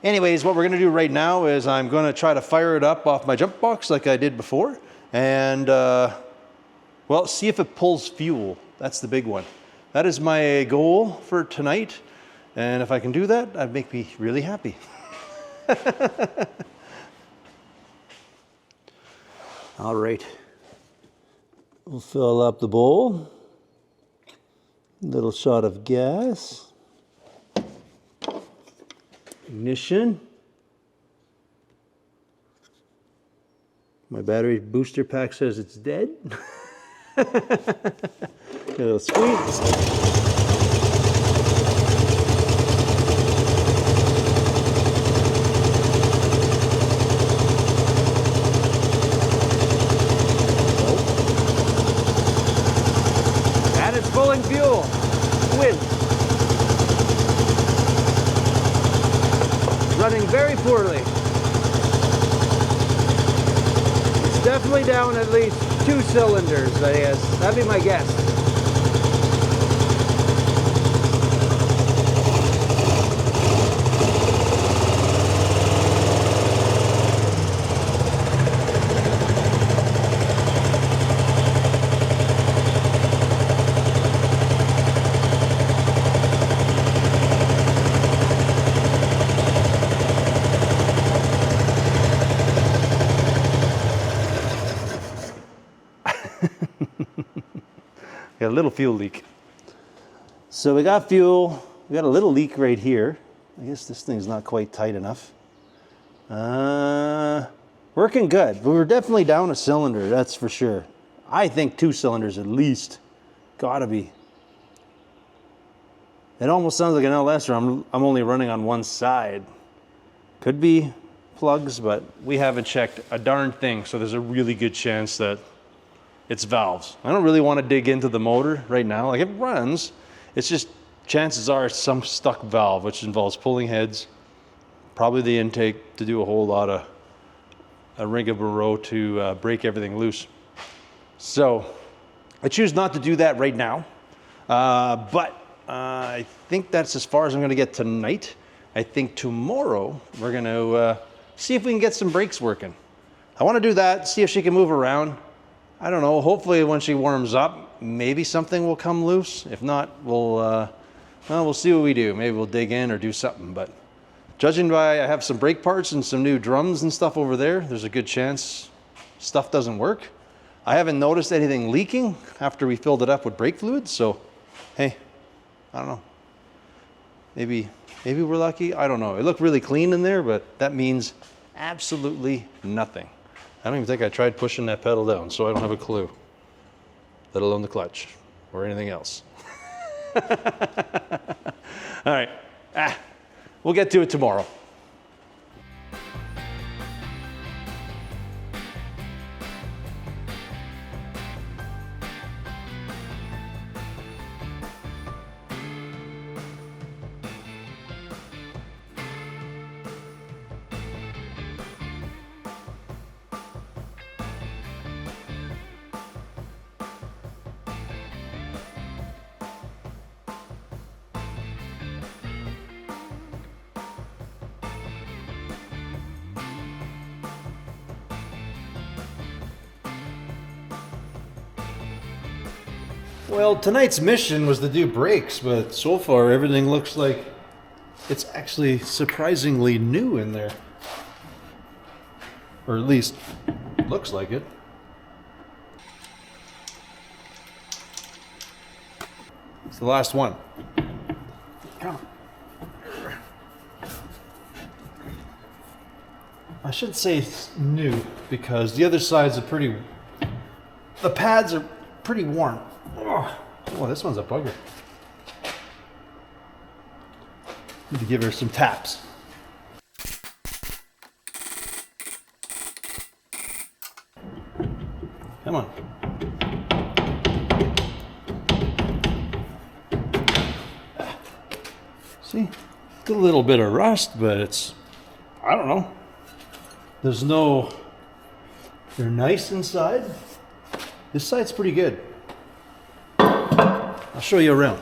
Anyways, what we're gonna do right now is I'm gonna try to fire it up off my jump box like I did before, and well, see if it pulls fuel. That's the big one. That is my goal for tonight, and if I can do that, that'd make me really happy. All right, we'll fill up the bowl. Little shot of gas. Ignition. My battery booster pack says it's dead. A little squeeze. Pulling fuel. Wind. Running very poorly. It's definitely down at least 2 cylinders, I guess. That'd be my guess. Got a little fuel leak. So we got fuel. We got a little leak right here. I guess this thing's not quite tight enough. Working good, but we're definitely down a cylinder, that's for sure. I think 2 cylinders at least. Gotta be. It almost sounds like an LS, or I'm only running on one side. Could be plugs, but we haven't checked a darn thing, so there's a really good chance that it's valves. I don't really want to dig into the motor right now. Like, it runs. It's just chances are it's some stuck valve, which involves pulling heads, probably the intake to do a whole lot of a rigmarole to break everything loose. So I choose not to do that right now. But I think that's as far as I'm going to get tonight. I think tomorrow we're going to see if we can get some brakes working. I want to do that, see if she can move around. I don't know, hopefully when she warms up, maybe something will come loose. If not, we'll see what we do. Maybe we'll dig in or do something. But judging by I have some brake parts and some new drums and stuff over there, there's a good chance stuff doesn't work. I haven't noticed anything leaking after we filled it up with brake fluid, so hey, I don't know. Maybe we're lucky, I don't know. It looked really clean in there, but that means absolutely nothing. I don't even think I tried pushing that pedal down, so I don't have a clue, let alone the clutch or anything else. All right, we'll get to it tomorrow. Well, tonight's mission was to do brakes, but so far everything looks like it's actually surprisingly new in there. Or at least looks like it. It's the last one. Come on. I should say it's new because the other side's a pretty... The pads are pretty worn. Oh, this one's a bugger. Need to give her some taps. Come on. See, it's a little bit of rust, but it's, I don't know. There's no, they're nice inside. This side's pretty good. I'll show you around.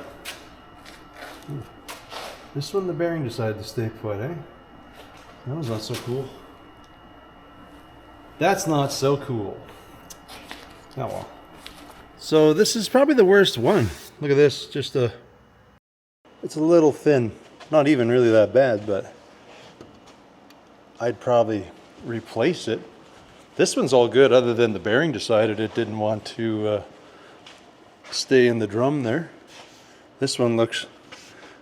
This one, the bearing decided to stay put, eh? That was not so cool. That's not so cool. Oh well. So this is probably the worst one. Look at this, just a... It's a little thin. Not even really that bad, but I'd probably replace it. This one's all good other than the bearing decided it didn't want to stay in the drum there. This one looks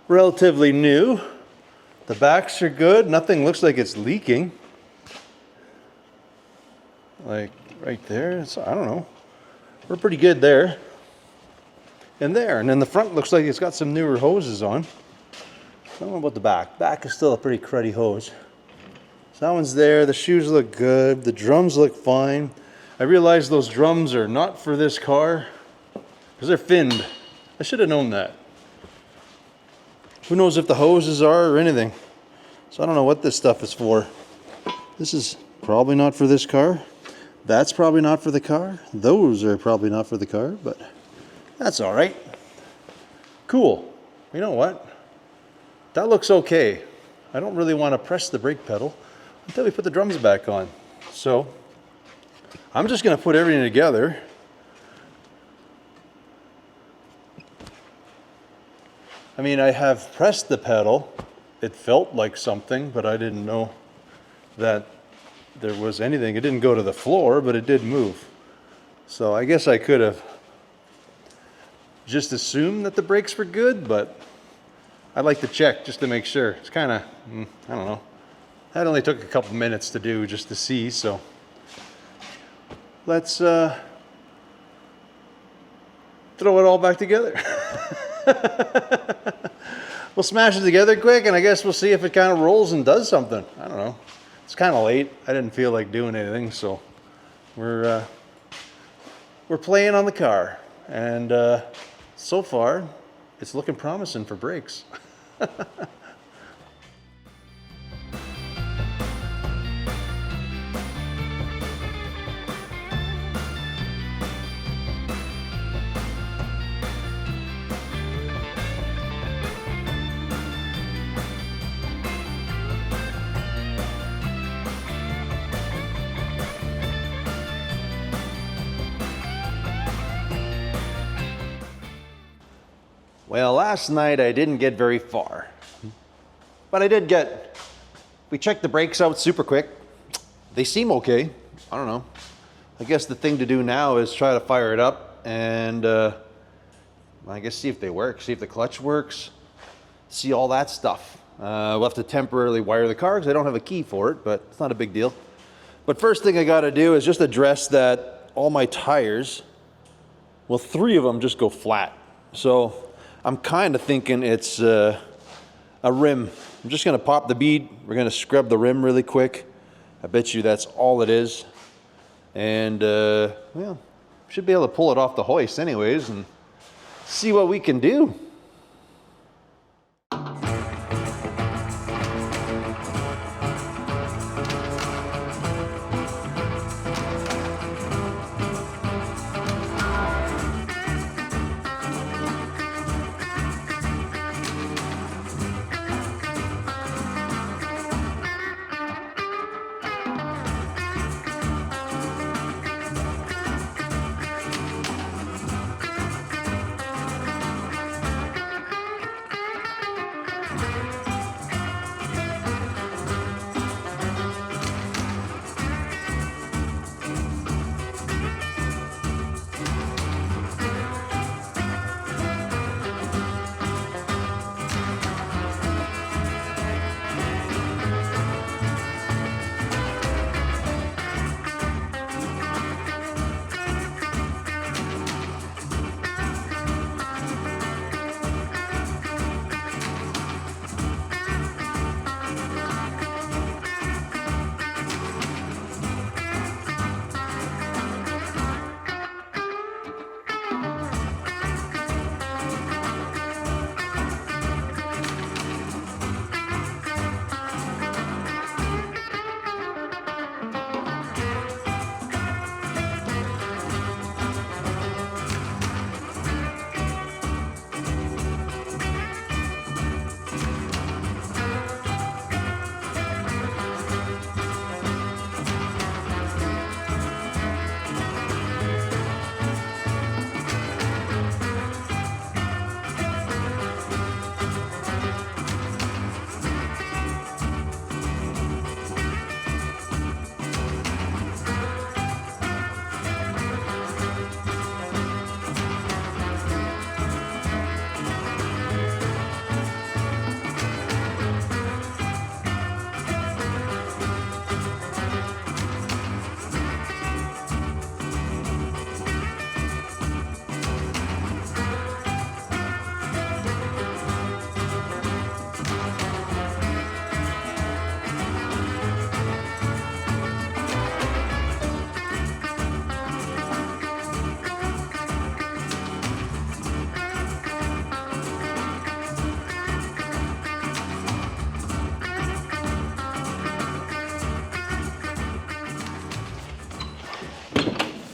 relatively new. The backs are good. Nothing looks like it's leaking. Like right there, it's, I don't know. We're pretty good there. And there. And then the front looks like it's got some newer hoses on. I don't know about the back. Back is still a pretty cruddy hose. So that one's there. The shoes look good. The drums look fine. I realize those drums are not for this car because they're finned. I should have known that. Who knows if the hoses are or anything. So I don't know what this stuff is for. This is probably not for this car. That's probably not for the car. Those are probably not for the car, but that's all right. Cool. You know what? That looks okay. I don't really want to press the brake pedal until we put the drums back on. So I'm just going to put everything together. I mean, I have pressed the pedal. It felt like something, but I didn't know that there was anything. It didn't go to the floor, but it did move. So I guess I could have just assumed that the brakes were good, but I'd like to check just to make sure. It's kind of, I don't know. That only took a couple minutes to do just to see, so let's throw it all back together. We'll smash it together quick, and I guess we'll see if it kind of rolls and does something. I don't know. It's kind of late. I didn't feel like doing anything, so we're playing on the car, and so far it's looking promising for brakes. Well, last night I didn't get very far, but I did get, we checked the brakes out super quick. They seem okay. I don't know. I guess the thing to do now is try to fire it up and I guess see if they work, see if the clutch works, see all that stuff. We'll have to temporarily wire the car because I don't have a key for it, but it's not a big deal. But first thing I got to do is just address that all my tires, well, 3 of them just go flat. So I'm kind of thinking it's a rim. I'm just gonna pop the bead. We're gonna scrub the rim really quick. I bet you that's all it is. And well, should be able to pull it off the hoist anyways and see what we can do.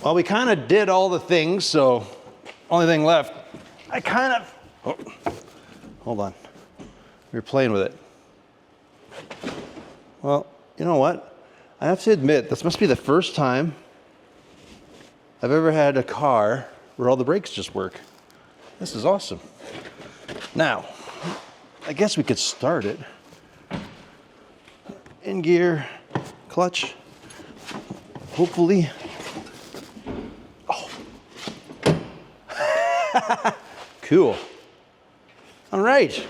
Well, we kind of did all the things, so only thing left, I kind of, oh, hold on, we were playing with it. Well, you know what? I have to admit, this must be the first time I've ever had a car where all the brakes just work. This is awesome. Now, I guess we could start it. In gear, clutch, hopefully. Oh. Cool. All right.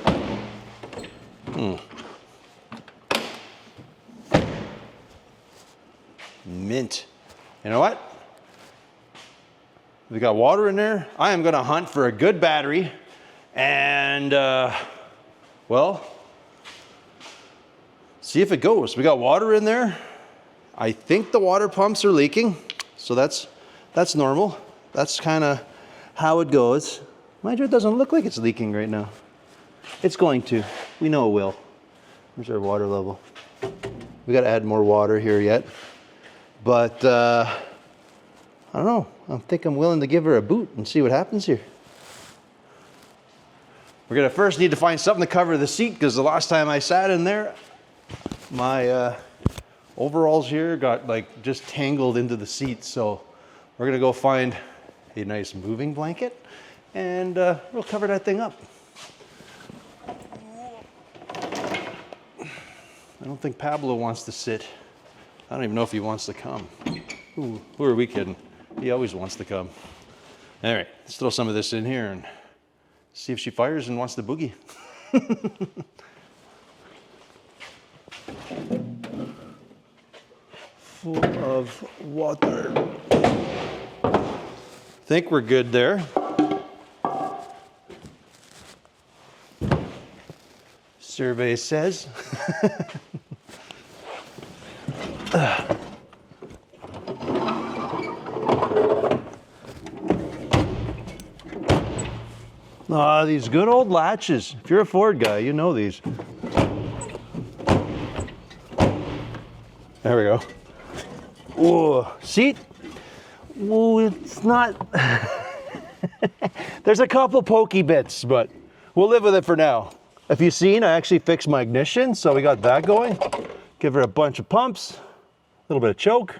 Mint. You know what? We got water in there. I am going to hunt for a good battery and, well, see if it goes. We got water in there. I think the water pumps are leaking, so that's normal. That's kind of how it goes. Mind you, it doesn't look like it's leaking right now. It's going to. We know it will. Here's our water level. We got to add more water here yet. But, I don't know. I think I'm willing to give her a boot and see what happens here. We're going to first need to find something to cover the seat because the last time I sat in there, my overalls here got like just tangled into the seat. So we're going to go find a nice moving blanket and we'll cover that thing up. I don't think Pablo wants to sit. I don't even know if he wants to come. Ooh, who are we kidding? He always wants to come. All right, let's throw some of this in here and see if she fires and wants to boogie. Full of water. Think we're good there. survey says. Ah, these good old latches. If you're a Ford guy, you know these. There we go. Whoa, seat. Whoa, it's not. There's a couple pokey bits, but we'll live with it for now. If you've seen, I actually fixed my ignition, so we got that going. Give her a bunch of pumps, a little bit of choke.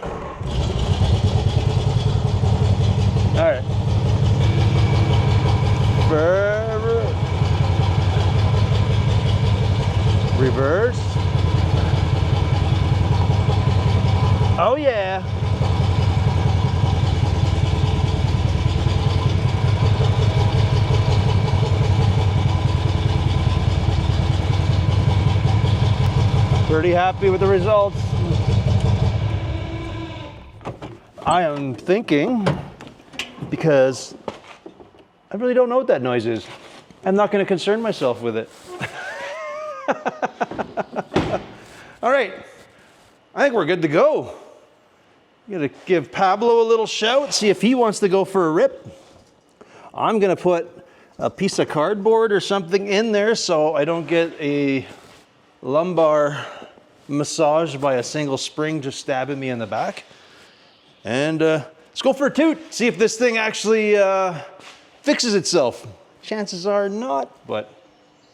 All right. Reverse. Oh yeah. Pretty happy with the results. I am thinking, because I really don't know what that noise is, I'm not going to concern myself with it. All right, I think we're good to go. I'm going to give Pablo a little shout, see if he wants to go for a rip. I'm going to put a piece of cardboard or something in there so I don't get a lumbar massage by a single spring just stabbing me in the back. And let's go for a toot, see if this thing actually fixes itself. Chances are not, but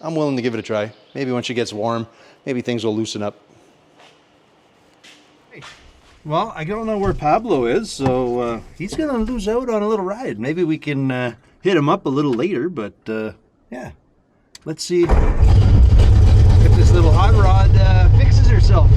I'm willing to give it a try. Maybe once it gets warm, maybe things will loosen up. Well, I don't know where Pablo is, so he's going to lose out on a little ride. Maybe we can hit him up a little later, but yeah. Let's see if this little hot rod fixes herself.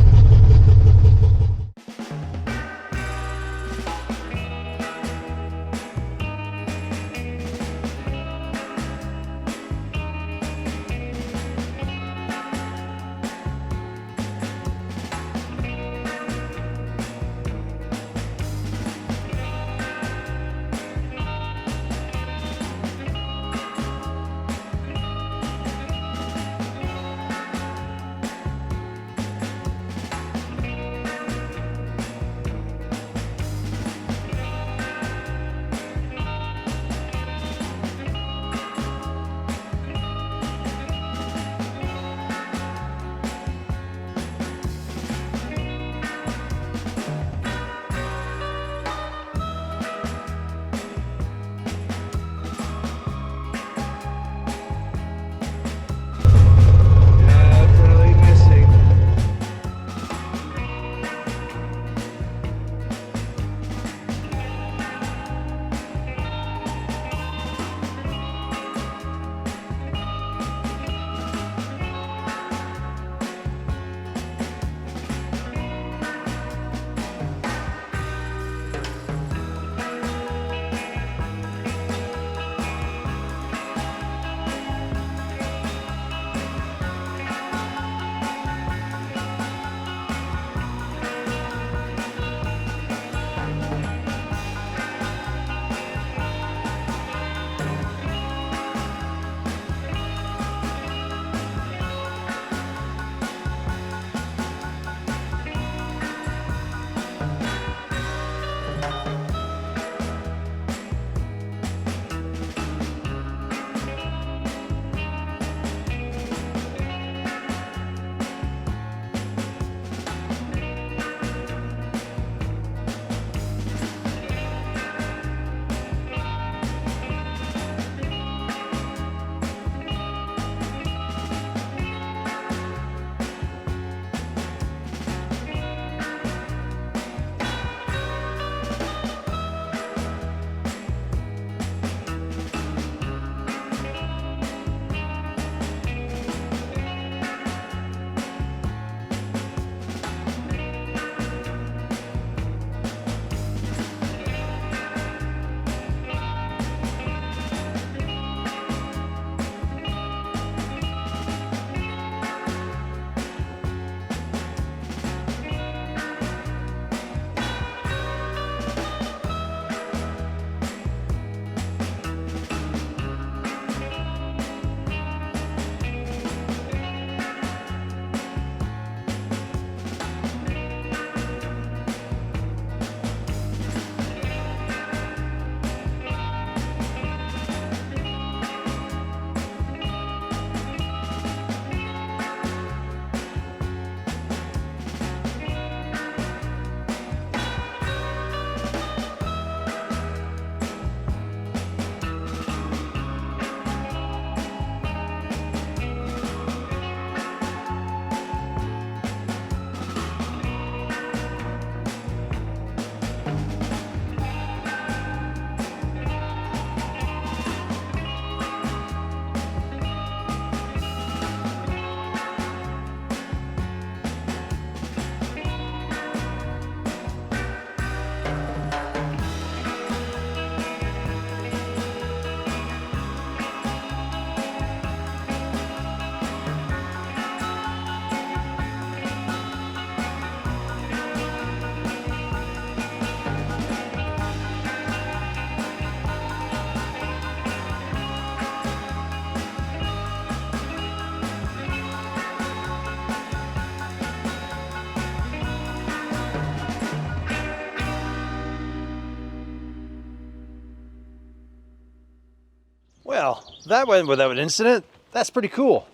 that went without an incident. That's pretty cool.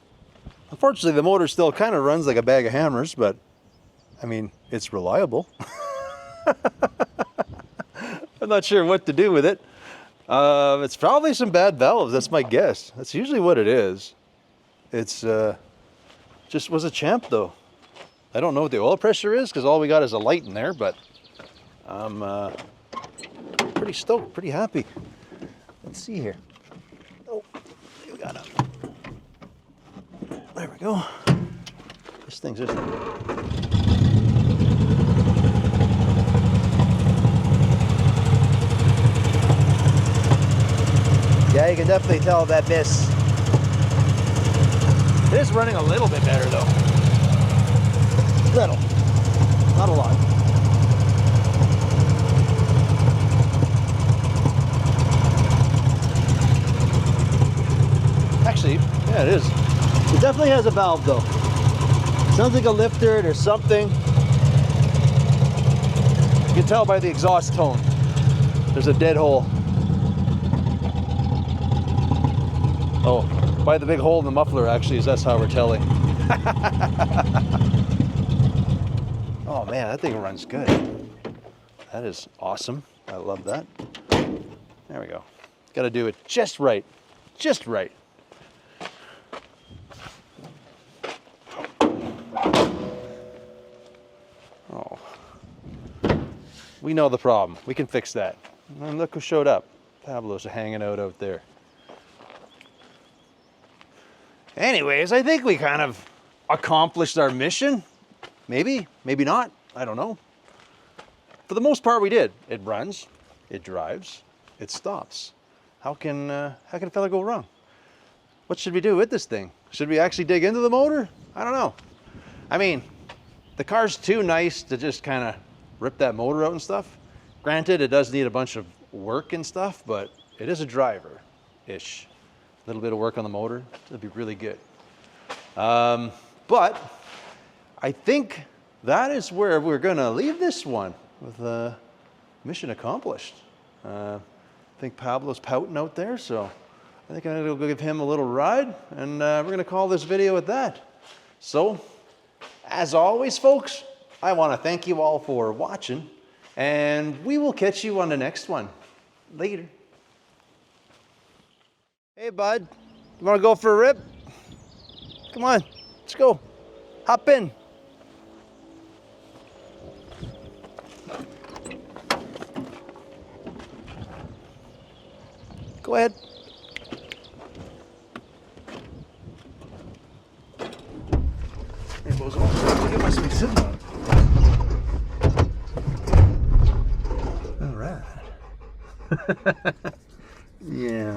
Unfortunately, the motor still kind of runs like a bag of hammers, but I mean, it's reliable. I'm not sure what to do with it. It's probably some bad valves. That's my guess. That's usually what it is. It's just was a champ though. I don't know what the oil pressure is because all we got is a light in there, but I'm pretty stoked, pretty happy. Let's see here. Oh, we got it. There we go. This thing's just... Yeah, you can definitely tell that this is running a little bit better though. Little, not a lot. Actually, yeah, it is. It definitely has a valve though. Sounds like a lifter or something. You can tell by the exhaust tone. There's a dead hole. Oh, by the big hole in the muffler actually, that's how we're telling. Oh man, that thing runs good. That is awesome. I love that. There we go. Got to do it just right. Just right. Oh. We know the problem. We can fix that. And look who showed up. Pablo's hanging out there. Anyways, I think we kind of accomplished our mission. Maybe, maybe not. I don't know. For the most part, we did. It runs, it drives, it stops. How can a fella go wrong? What should we do with this thing? Should we actually dig into the motor? I don't know. I mean, the car's too nice to just kind of rip that motor out and stuff. Granted, it does need a bunch of work and stuff, but it is a driver-ish. A little bit of work on the motor, it'd be really good. But I think that is where we're gonna leave this one with mission accomplished. I think Pablo's pouting out there, so I think I'm gonna go give him a little ride, and we're gonna call this video at that. So, as always, folks, I wanna thank you all for watching, and we will catch you on the next one. Later. Hey, bud, you wanna go for a rip? Come on, let's go. Hop in. Go ahead. Hey, bozo, look at my sweet sitting on. All right. Yeah.